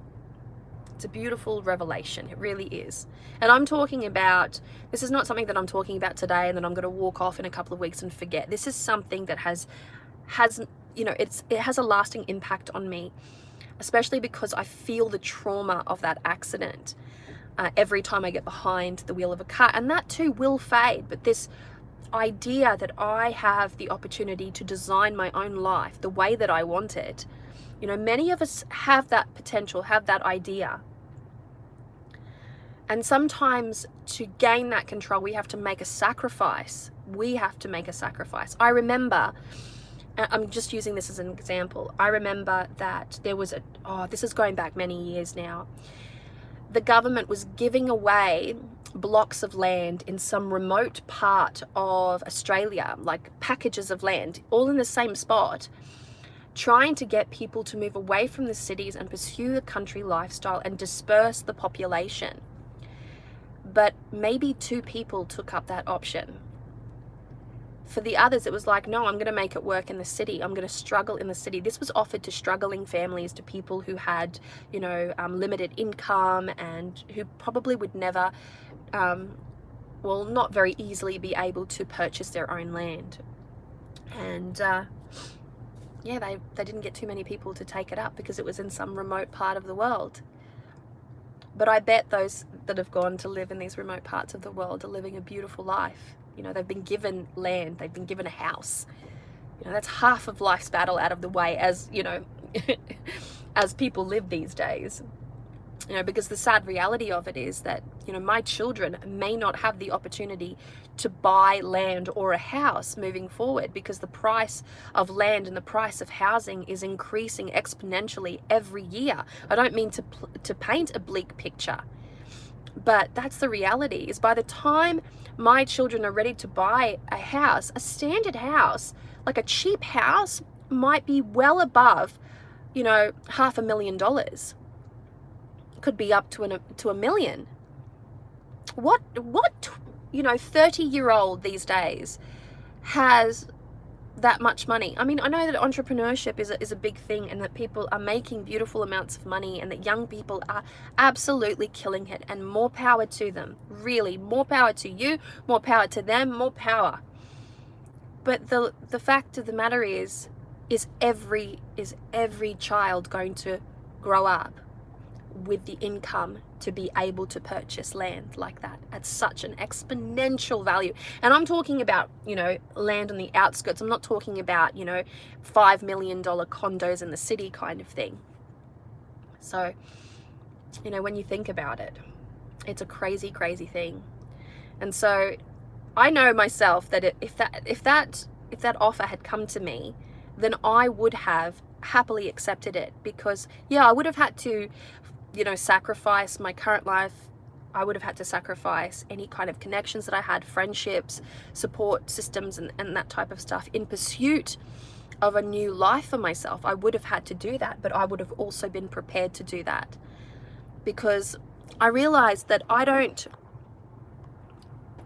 it's a beautiful revelation. It really is. And I'm talking about, this is not something that I'm talking about today and then I'm going to walk off in a couple of weeks and forget. This is something that has, you know, it has a lasting impact on me, especially because I feel the trauma of that accident. Every time I get behind the wheel of a car, and that too will fade, but this idea that I have the opportunity to design my own life the way that I want it. You know, many of us have that potential, have that idea. And sometimes to gain that control, we have to make a sacrifice. We have to make a sacrifice. I remember, I'm just using this as an example. I remember that there was this is going back many years now. The government was giving away blocks of land in some remote part of Australia, like packages of land, all in the same spot, trying to get people to move away from the cities and pursue the country lifestyle and disperse the population. But maybe 2 people took up that option. For the others, it was like, no, I'm going to make it work in the city. I'm going to struggle in the city. This was offered to struggling families, to people who had, you know, limited income and who probably would never, not very easily be able to purchase their own land. And yeah, they didn't get too many people to take it up because it was in some remote part of the world. But I bet those that have gone to live in these remote parts of the world are living a beautiful life. You know, they've been given land, they've been given a house. You know, that's half of life's battle out of the way, as, you know, as people live these days. You know, because the sad reality of it is that, you know, my children may not have the opportunity to buy land or a house moving forward, because the price of land and the price of housing is increasing exponentially every year. I don't mean to paint a bleak picture, but that's the reality. Is by the time my children are ready to buy a house, a standard house, like a cheap house, might be well above, you know, $500,000. Could be up to $1 million. What you know, 30-year-old these days has that much money? I mean, I know that entrepreneurship is a big thing, and that people are making beautiful amounts of money, and that young people are absolutely killing it, and more power to them. Really, more power to you, more power to them, more power. But the fact of the matter is every child going to grow up with the income to be able to purchase land like that at such an exponential value? And I'm talking about, you know, land on the outskirts. I'm not talking about, you know, $5 million condos in the city kind of thing. So, you know, when you think about it, it's a crazy, crazy thing. And so I know myself that if that offer had come to me, then I would have happily accepted it, because yeah, I would have had to, you know, sacrifice my current life. I would have had to sacrifice any kind of connections that I had, friendships, support systems, and that type of stuff in pursuit of a new life for myself. I would have had to do that, but I would have also been prepared to do that, because I realized that I don't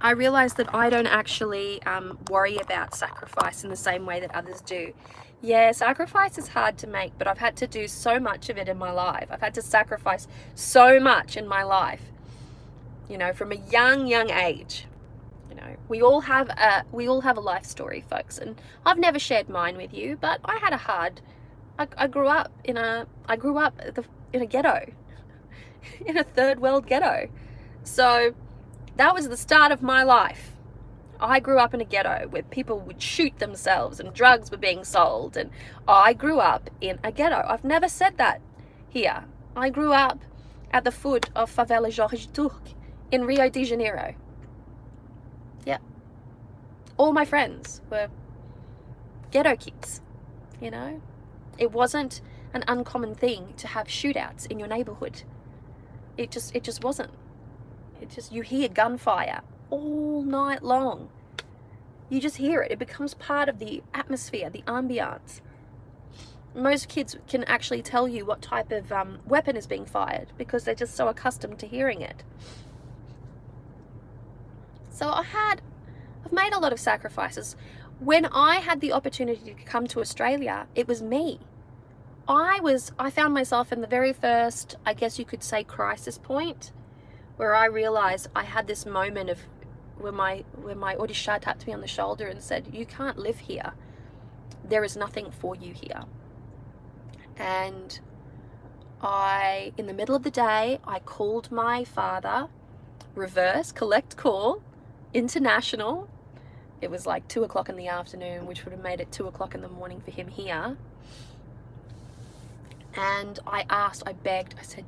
actually worry about sacrifice in the same way that others do. Yeah, sacrifice is hard to make, but I've had to do so much of it in my life. I've had to sacrifice so much in my life, you know, from a young age. You know, we all have a life story, folks, and I've never shared mine with you, but I had a hard. I grew up in a ghetto, in a third world ghetto. So that was the start of my life. I grew up in a ghetto where people would shoot themselves and drugs were being sold, and I grew up in a ghetto. I've never said that here. I grew up at the foot of Favela Jorge Turque in Rio de Janeiro. Yeah. All my friends were ghetto kids, you know. It wasn't an uncommon thing to have shootouts in your neighborhood. It just wasn't. You hear gunfire all night long. You just hear it. It becomes part of the atmosphere, the ambiance. Most kids can actually tell you what type of weapon is being fired, because they're just so accustomed to hearing it. So I've made a lot of sacrifices. When I had the opportunity to come to Australia, it was me. I found myself in the very first, I guess you could say, crisis point, where I realized I had this moment of where my Orisha tapped me on the shoulder and said, "You can't live here. There is nothing for you here." And in the middle of the day, I called my father, reverse, collect call, international, It was like 2 o'clock in the afternoon, which would have made it 2 o'clock in the morning for him here. And I begged, I said,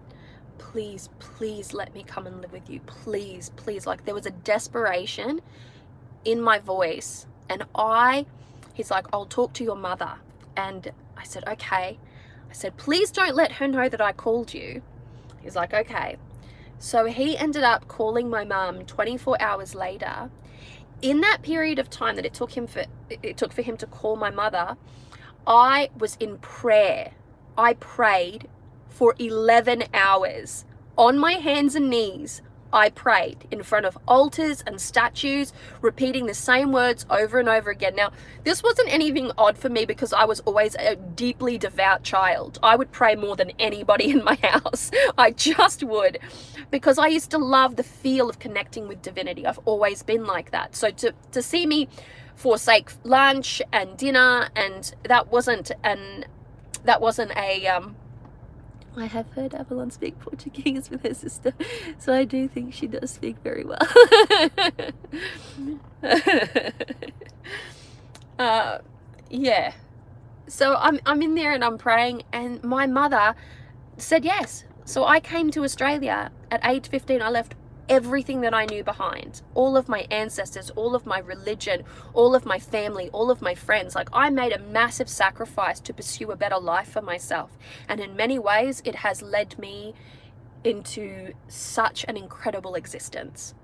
please, please let me come and live with you. Please, please. Like, there was a desperation in my voice. And he's like, I'll talk to your mother. And I said, okay. I said, please don't let her know that I called you. He's like, okay. So he ended up calling my mum 24 hours later. In that period of time that it took for him to call my mother, I was in prayer. I prayed for 11 hours on my hands and knees. I prayed in front of altars and statues, repeating the same words over and over again. Now, this wasn't anything odd for me because I was always a deeply devout child. I would pray more than anybody in my house. I just would, because I used to love the feel of connecting with divinity. I've always been like that. So to see me forsake lunch and dinner, and that wasn't a I have heard Avalon speak Portuguese with her sister, so I do think she does speak very well. Yeah. So I'm in there and I'm praying, and my mother said yes. So I came to Australia at age 15. I left everything that I knew behind, all of my ancestors, all of my religion, all of my family, all of my friends. Like, I made a massive sacrifice to pursue a better life for myself. And in many ways, it has led me into such an incredible existence.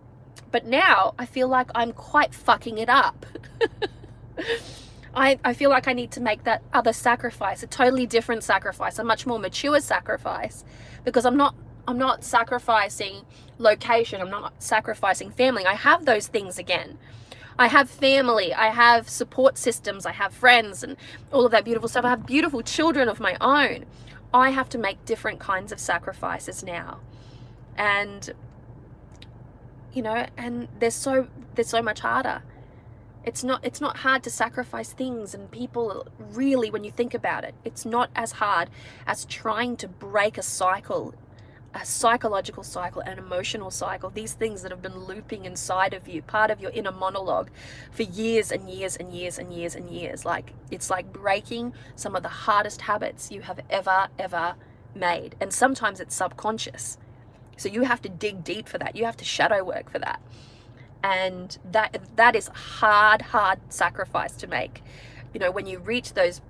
But now I feel like I'm quite fucking it up. I feel like I need to make that other sacrifice, a totally different sacrifice, a much more mature sacrifice, because I'm not sacrificing location. I'm not sacrificing family. I have those things again. I have family. I have support systems. I have friends and all of that beautiful stuff. I have beautiful children of my own. I have to make different kinds of sacrifices now. And, you know, and they're so much harder. It's not hard to sacrifice things and people, really, when you think about it. It's not as hard as trying to break a cycle, a psychological cycle, an emotional cycle, these things that have been looping inside of you, part of your inner monologue for years and years and years and years and years. Like, it's like breaking some of the hardest habits you have ever made. And sometimes it's subconscious. So you have to dig deep for that. You have to shadow work for that. And that is hard sacrifice to make. You know, when you reach those,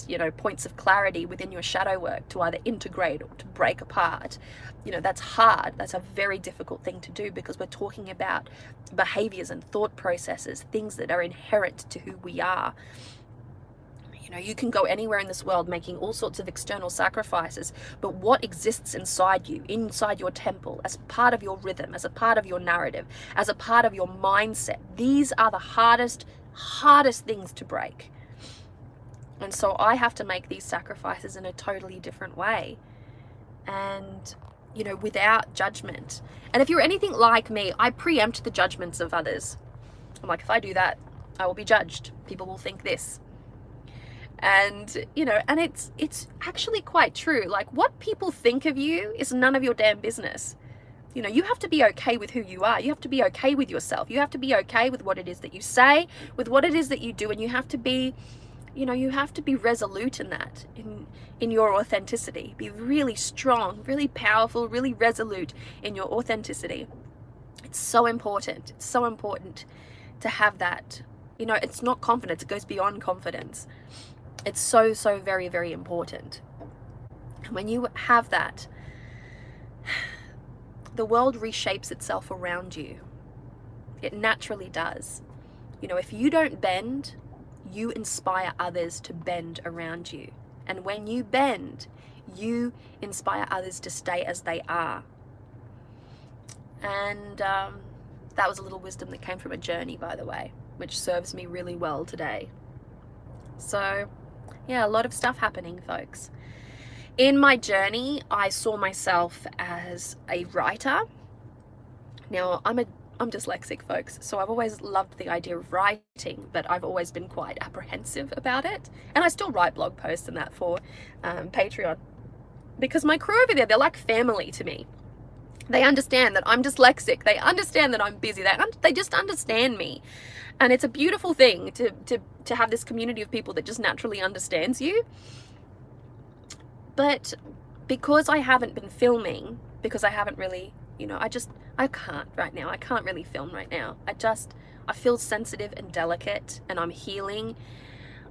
you know, points of clarity within your shadow work to either integrate or to break apart, you know, that's hard. That's a very difficult thing to do, because we're talking about behaviors and thought processes, things that are inherent to who we are. You know, you can go anywhere in this world making all sorts of external sacrifices, but what exists inside you, inside your temple, as part of your rhythm, as a part of your narrative, as a part of your mindset, these are the hardest things to break. And so I have to make these sacrifices in a totally different way, and, you know, without judgment. And if you're anything like me, I preempt the judgments of others. I'm like, if I do that, I will be judged. People will think this. And, you know, and it's actually quite true. Like, what people think of you is none of your damn business. You know, you have to be okay with who you are. You have to be okay with yourself. You have to be okay with what it is that you say, with what it is that you do, and you have to be, you know, you have to be resolute in that, in your authenticity. Be really strong, really powerful, really resolute in your authenticity. It's so important. It's so important to have that. You know, it's not confidence. It goes beyond confidence. It's so very, very important. And when you have that, the world reshapes itself around you. It naturally does. You know, if you don't bend, you inspire others to bend around you. And when you bend, you inspire others to stay as they are. And that was a little wisdom that came from a journey, by the way, which serves me really well today. So, yeah, a lot of stuff happening, folks. In my journey, I saw myself as a writer. Now, I'm dyslexic, folks, so I've always loved the idea of writing, but I've always been quite apprehensive about it. And I still write blog posts and that for Patreon, because my crew over there, they're like family to me. They understand that I'm dyslexic. They understand that I'm busy. They just understand me. And it's a beautiful thing to have this community of people that just naturally understands you. But because I haven't been filming, because I haven't really, you know, I can't right now. I can't really film right now. I feel sensitive and delicate, and I'm healing.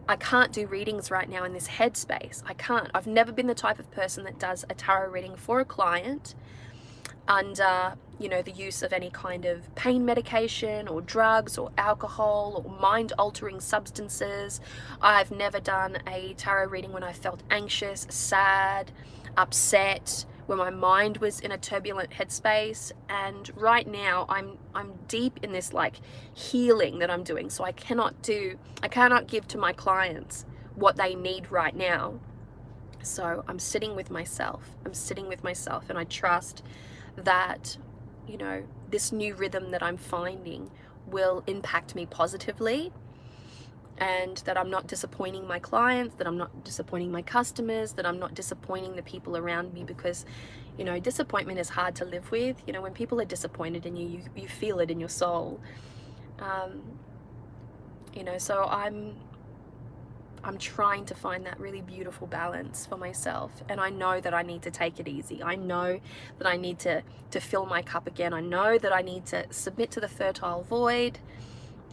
I can't do readings right now in this headspace. I can't. I've never been the type of person that does a tarot reading for a client under, you know, the use of any kind of pain medication or drugs or alcohol or mind-altering substances. I've never done a tarot reading when I felt anxious, sad, upset, when my mind was in a turbulent headspace. And right now I'm deep in this like healing that I'm doing, so I cannot give to my clients what they need right now. So I'm sitting with myself, and I trust that, you know, this new rhythm that I'm finding will impact me positively, and that I'm not disappointing my clients, that I'm not disappointing my customers, that I'm not disappointing the people around me, because, you know, disappointment is hard to live with. You know, when people are disappointed in you, you feel it in your soul. You know, so I'm trying to find that really beautiful balance for myself, and I know that I need to take it easy. I know that I need to fill my cup again. I know that I need to submit to the fertile void,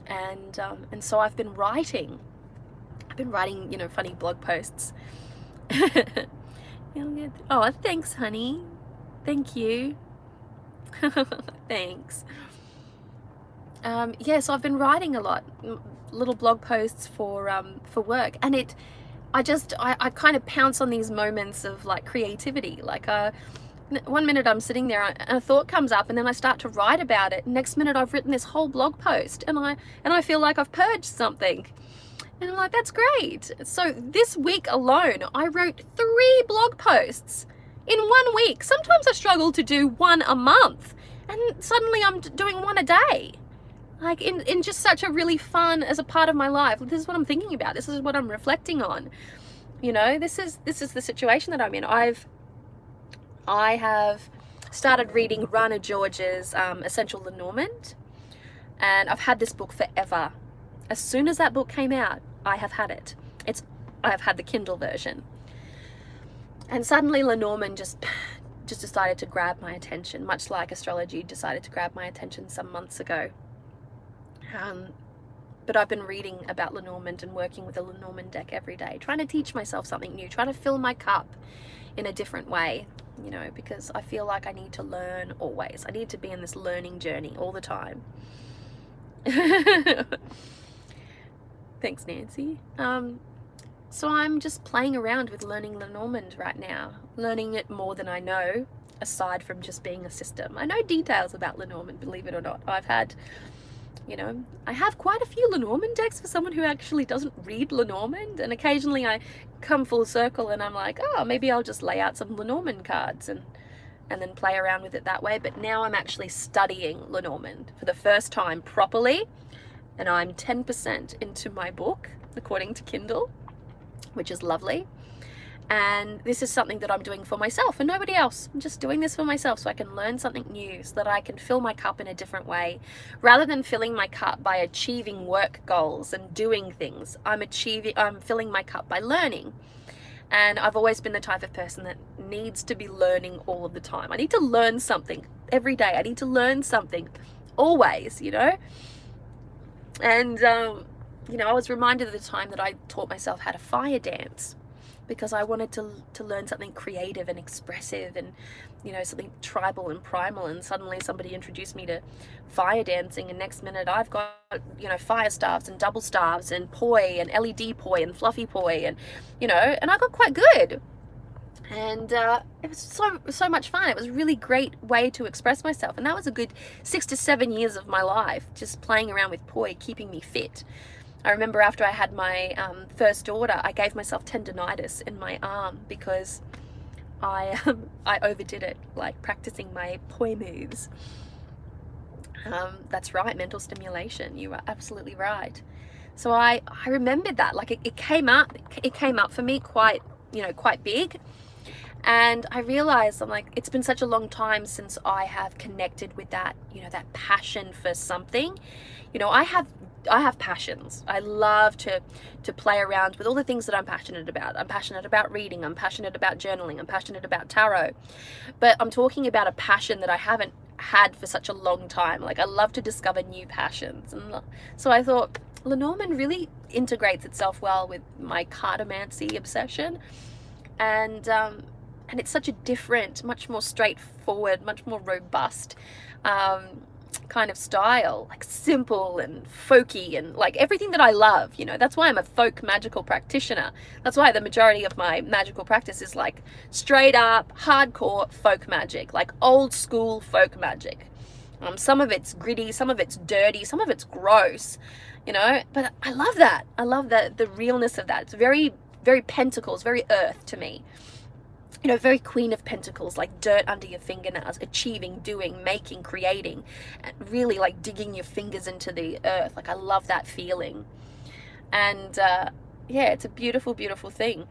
and so I've been writing, you know, funny blog posts. Oh, thanks, honey. Thank you. Thanks. Yeah, so I've been writing a lot, little blog posts for work, and I kind of pounce on these moments of like creativity. Like one minute I'm sitting there and a thought comes up, and then I start to write about it. Next minute I've written this whole blog post, and I feel like I've purged something, and I'm like, that's great. So this week alone I wrote 3 blog posts in 1 week. Sometimes I struggle to do 1 a month, and suddenly I'm doing 1 a day. Like in just such a really fun, as a part of my life. This is what I'm thinking about. This is what I'm reflecting on. You know, this is the situation that I'm in. I have started reading Rana George's Essential Lenormand, and I've had this book forever. As soon as that book came out, I have had it. I have had the Kindle version. And suddenly Lenormand just decided to grab my attention, much like astrology decided to grab my attention some months ago. But I've been reading about Lenormand and working with a Lenormand deck every day, trying to teach myself something new, trying to fill my cup in a different way, you know, because I feel like I need to learn always. I need to be in this learning journey all the time. Thanks, Nancy. So I'm just playing around with learning Lenormand right now, learning it more than I know, aside from just being a system. I know details about Lenormand, believe it or not. You know, I have quite a few Lenormand decks for someone who actually doesn't read Lenormand, and occasionally I come full circle and I'm like, oh, maybe I'll just lay out some Lenormand cards and then play around with it that way. But now I'm actually studying Lenormand for the first time properly, and I'm 10% into my book, according to Kindle, which is lovely. And this is something that I'm doing for myself and nobody else. I'm just doing this for myself so I can learn something new, so that I can fill my cup in a different way. Rather than filling my cup by achieving work goals and doing things, I'm filling my cup by learning. And I've always been the type of person that needs to be learning all of the time. I need to learn something every day. I need to learn something always, you know? And, you know, I was reminded of the time that I taught myself how to fire dance, because I wanted to learn something creative and expressive and, you know, something tribal and primal. And suddenly somebody introduced me to fire dancing, and next minute I've got, you know, fire staves and double staves and poi and LED poi and fluffy poi, and, you know, and I got quite good. And it was so much fun. It was a really great way to express myself. And that was a good 6 to 7 years of my life, just playing around with poi, keeping me fit. I remember after I had my first daughter, I gave myself tendonitis in my arm because I overdid it, like practicing my poi moves. That's right, mental stimulation. You are absolutely right. So I remembered that, like it came up for me quite, you know, quite big. And I realized, I'm like, it's been such a long time since I have connected with that, you know, that passion for something. You know, I have passions. I love to play around with all the things that I'm passionate about. I'm passionate about reading, I'm passionate about journaling, I'm passionate about tarot. But I'm talking about a passion that I haven't had for such a long time. Like, I love to discover new passions. And so I thought, Lenormand really integrates itself well with my cartomancy obsession. And it's such a different, much more straightforward, much more robust kind of style, like simple and folky and like everything that I love, you know. That's why I'm a folk magical practitioner. That's why the majority of my magical practice is like straight up hardcore folk magic, like old school folk magic. Some of it's gritty, some of it's dirty, some of it's gross, you know, but I love that. I love the realness of that. It's very, very pentacles, very earth to me. You know, very Queen of Pentacles, like dirt under your fingernails, achieving, doing, making, creating, and really like digging your fingers into the earth. Like, I love that feeling. And yeah, it's a beautiful, beautiful thing.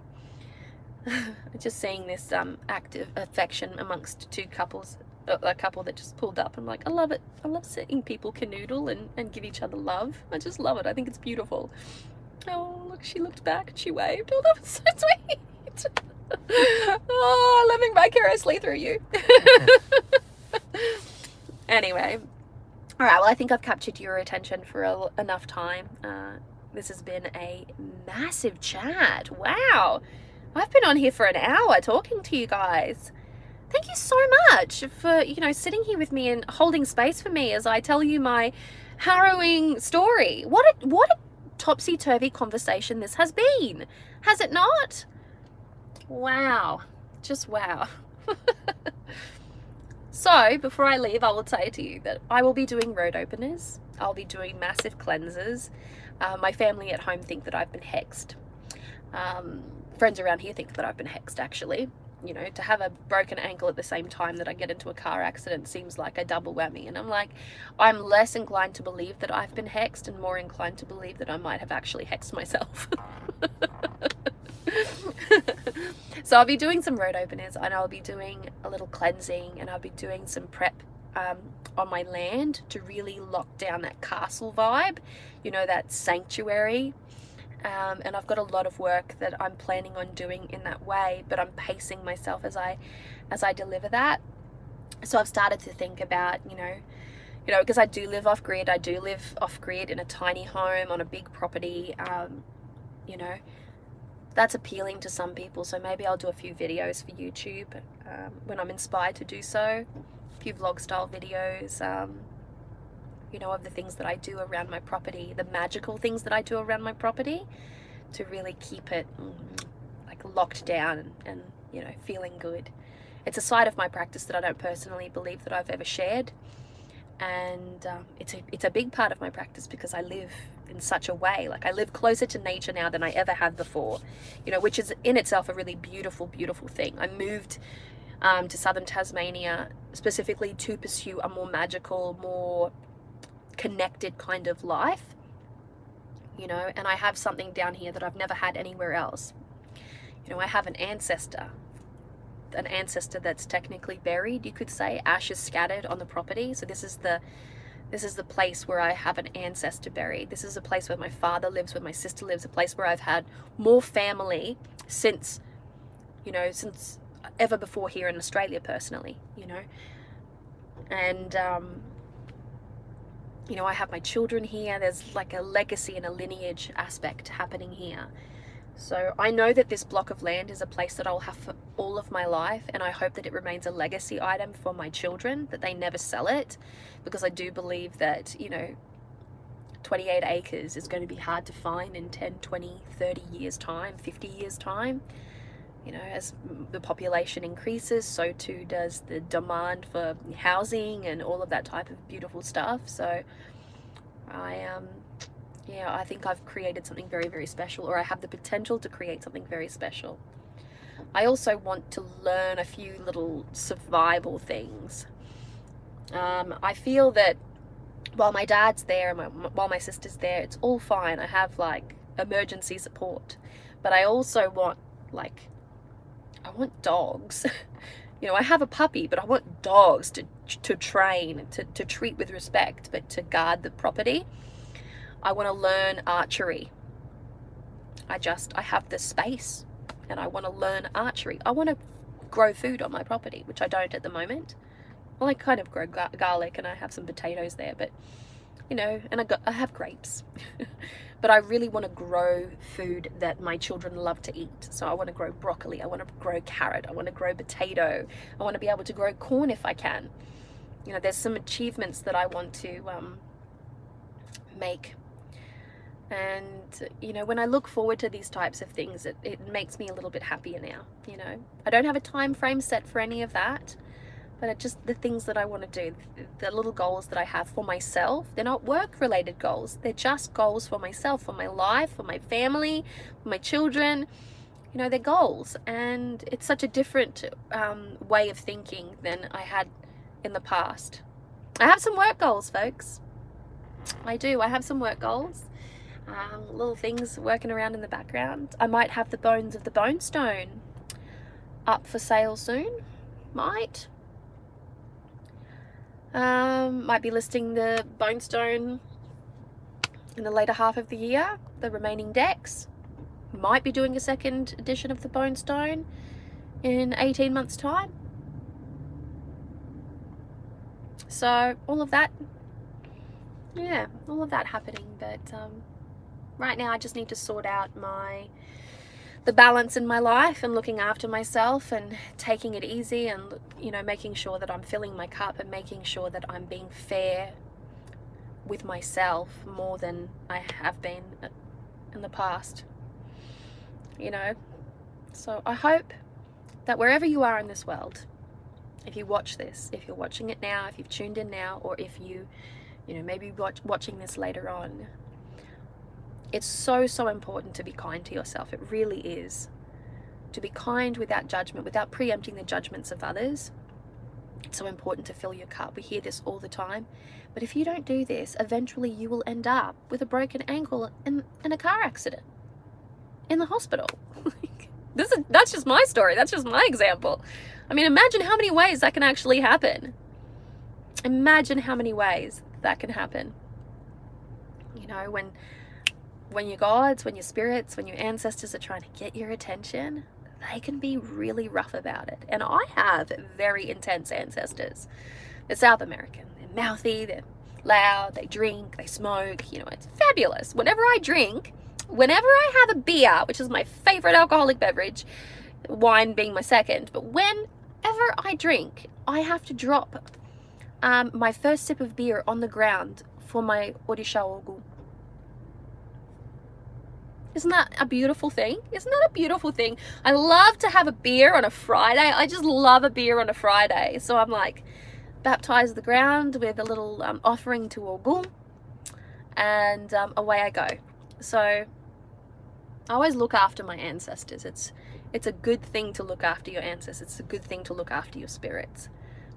Just seeing this act of affection amongst two couples, a couple that just pulled up. I'm like, I love it. I love seeing people canoodle and give each other love. I just love it. I think it's beautiful. Oh, look, she looked back and she waved. Oh, that was so sweet. Oh, living vicariously through you. Anyway, all right, well, I think I've captured your attention for enough time. This has been a massive chat. Wow, I've been on here for an hour talking to you guys. Thank you so much for, you know, sitting here with me and holding space for me as I tell you my harrowing story. What a topsy-turvy conversation this has been, has it not? Wow, just wow. So before I leave, I will say to you that I will be doing road openers. I'll be doing massive cleanses. My family at home think that I've been hexed. Friends around here think that I've been hexed, actually. You know, to have a broken ankle at the same time that I get into a car accident seems like a double whammy. And I'm like, I'm less inclined to believe that I've been hexed and more inclined to believe that I might have actually hexed myself. So I'll be doing some road openers, and I'll be doing a little cleansing, and I'll be doing some prep on my land to really lock down that castle vibe, you know, that sanctuary. And I've got a lot of work that I'm planning on doing in that way, but I'm pacing myself as I deliver that. So I've started to think about, you know, because I do live off grid. I do live off grid in a tiny home on a big property. You know, that's appealing to some people. So maybe I'll do a few videos for YouTube when I'm inspired to do so. A few vlog style videos, you know, of the things that I do around my property, the magical things that I do around my property, to really keep it like locked down and you know, feeling good. It's a side of my practice that I don't personally believe that I've ever shared, and it's a big part of my practice because I live in such a way. Like, I live closer to nature now than I ever have before, you know, which is in itself a really beautiful, beautiful thing. I moved to southern Tasmania specifically to pursue a more magical, more connected kind of life, you know, and I have something down here that I've never had anywhere else. You know, I have an ancestor that's technically buried, you could say, ashes scattered on the property. So this is the place where I have an ancestor buried. This is a place where my father lives, where my sister lives, a place where I've had more family since, you know, since ever before here in Australia personally, you know. And you know, I have my children here. There's like a legacy and a lineage aspect happening here. So I know that this block of land is a place that I'll have for all of my life, and I hope that it remains a legacy item for my children, that they never sell it, because I do believe that, you know, 28 acres is going to be hard to find in 10, 20, 30 years time, 50 years time. You know, as the population increases, so too does the demand for housing and all of that type of beautiful stuff. So I think I've created something very, very special, or I have the potential to create something very special. I also want to learn a few little survival things. I feel that while my dad's there, while my sister's there, it's all fine. I have like emergency support, but I also want like I want dogs. You know, I have a puppy, but I want dogs to train, to treat with respect, but to guard the property. I want to learn archery. I have the space and I want to learn archery. I want to grow food on my property, which I don't at the moment. Well, I kind of grow garlic and I have some potatoes there, but you know, and I have grapes. But I really want to grow food that my children love to eat. So I want to grow broccoli, I want to grow carrot, I want to grow potato, I want to be able to grow corn if I can. You know, there's some achievements that I want to make. And, you know, when I look forward to these types of things, it makes me a little bit happier now, you know. I don't have a time frame set for any of that, but it's just the things that I want to do, the little goals that I have for myself. They're not work-related goals. They're just goals for myself, for my life, for my family, for my children. You know, they're goals. And it's such a different way of thinking than I had in the past. I have some work goals, folks. I do. I have some work goals. Little things working around in the background. I might have the bones of the bone stone up for sale soon. Might be listing the bone stone in the later half of the year, the remaining decks. Might be doing a second edition of the bone stone in 18 months time. So all of that, yeah, all of that happening. But right now I just need to sort out the balance in my life and looking after myself and taking it easy and, you know, making sure that I'm filling my cup and making sure that I'm being fair with myself more than I have been in the past, you know. So I hope that wherever you are in this world, if you watch this, if you're watching it now, if you've tuned in now, or if you know, maybe watching this later on, it's so important to be kind to yourself. It really is. To be kind without judgment, without preempting the judgments of others. It's so important to fill your cup. We hear this all the time. But if you don't do this, eventually you will end up with a broken ankle in a car accident. In the hospital. That's just my story. That's just my example. I mean, imagine how many ways that can actually happen. Imagine how many ways that can happen. You know, when your gods, when your spirits, when your ancestors are trying to get your attention, they can be really rough about it. And I have very intense ancestors. They're South American. They're mouthy, they're loud, they drink, they smoke. You know, it's fabulous. Whenever I drink, whenever I have a beer, which is my favorite alcoholic beverage, wine being my second, but whenever I drink, I have to drop my first sip of beer on the ground for my Orisha Ogu. Isn't that a beautiful thing? Isn't that a beautiful thing? I love to have a beer on a Friday. I just love a beer on a Friday. So I'm like, baptize the ground with a little offering to Ogun, and away I go. So I always look after my ancestors. It's a good thing to look after your ancestors. It's a good thing to look after your spirits.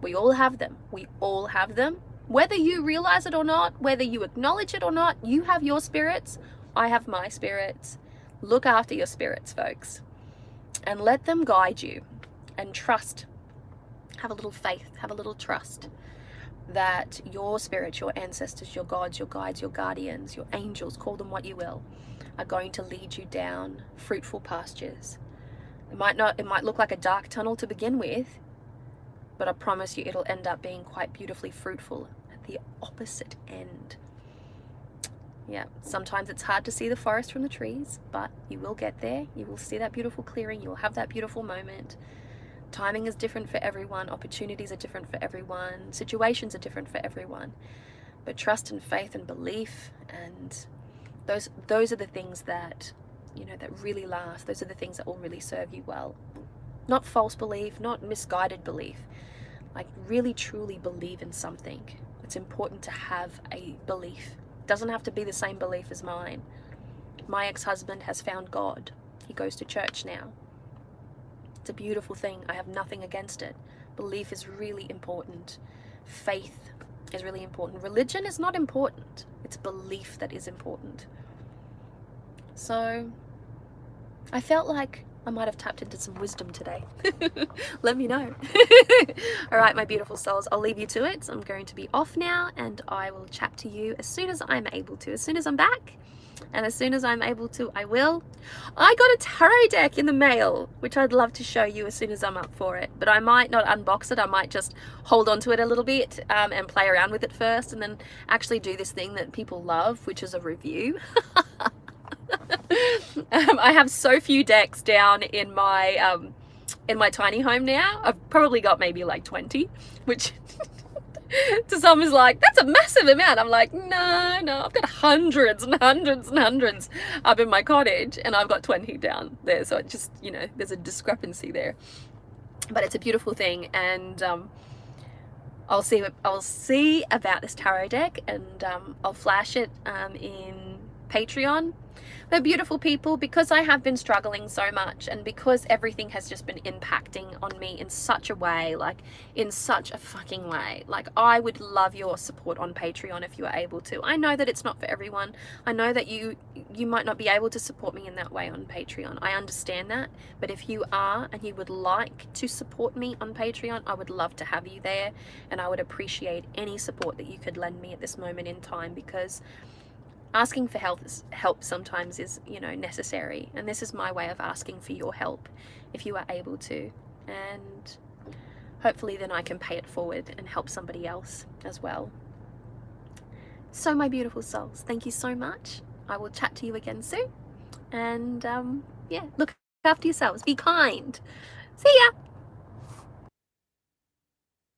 We all have them. We all have them. Whether you realize it or not, whether you acknowledge it or not, you have your spirits. I have my spirits. Look after your spirits, folks, and let them guide you, and trust. Have a little faith, have a little trust that your spirits, your ancestors, your gods, your guides, your guardians, your angels, call them what you will, are going to lead you down fruitful pastures. It might look like a dark tunnel to begin with, but I promise you it'll end up being quite beautifully fruitful at the opposite end. Yeah, sometimes it's hard to see the forest from the trees, but you will get there. You will see that beautiful clearing. You will have that beautiful moment. Timing is different for everyone. Opportunities are different for everyone. Situations are different for everyone. But trust and faith and belief, and those are the things that, you know, that really last. Those are the things that will really serve you well. Not false belief, not misguided belief. Like really truly believe in something. It's important to have a belief. Doesn't have to be the same belief as mine. My ex-husband has found God. He goes to church now. It's a beautiful thing. I have nothing against it. Belief is really important. Faith is really important. Religion is not important. It's belief that is important. So I felt like I might have tapped into some wisdom today. Let me know. All right, my beautiful souls, I'll leave you to it. So I'm going to be off now, and I will chat to you as soon as I'm able to. As soon as I'm back, and as soon as I'm able to, I will. I got a tarot deck in the mail, which I'd love to show you as soon as I'm up for it. But I might not unbox it. I might just hold on to it a little bit and play around with it first, and then actually do this thing that people love, which is a review. I have so few decks down in my tiny home now. I've probably got maybe like 20, which to some is like, that's a massive amount. I'm like, no, I've got hundreds and hundreds and hundreds up in my cottage, and I've got 20 down there. So it just, you know, there's a discrepancy there. But it's a beautiful thing, and I'll see about this tarot deck, and I'll flash it in Patreon. They're beautiful people, because I have been struggling so much, and because everything has just been impacting on me in such a way, like in such a fucking way. Like, I would love your support on Patreon if you are able to. I know that it's not for everyone. I know that you might not be able to support me in that way on Patreon. I understand that, but if you are and you would like to support me on Patreon, I would love to have you there, and I would appreciate any support that you could lend me at this moment in time, because asking for help sometimes is, you know, necessary, and this is my way of asking for your help if you are able to, and hopefully then I can pay it forward and help somebody else as well. So my beautiful souls, thank you so much. I will chat to you again soon, and yeah, look after yourselves, be kind. See ya.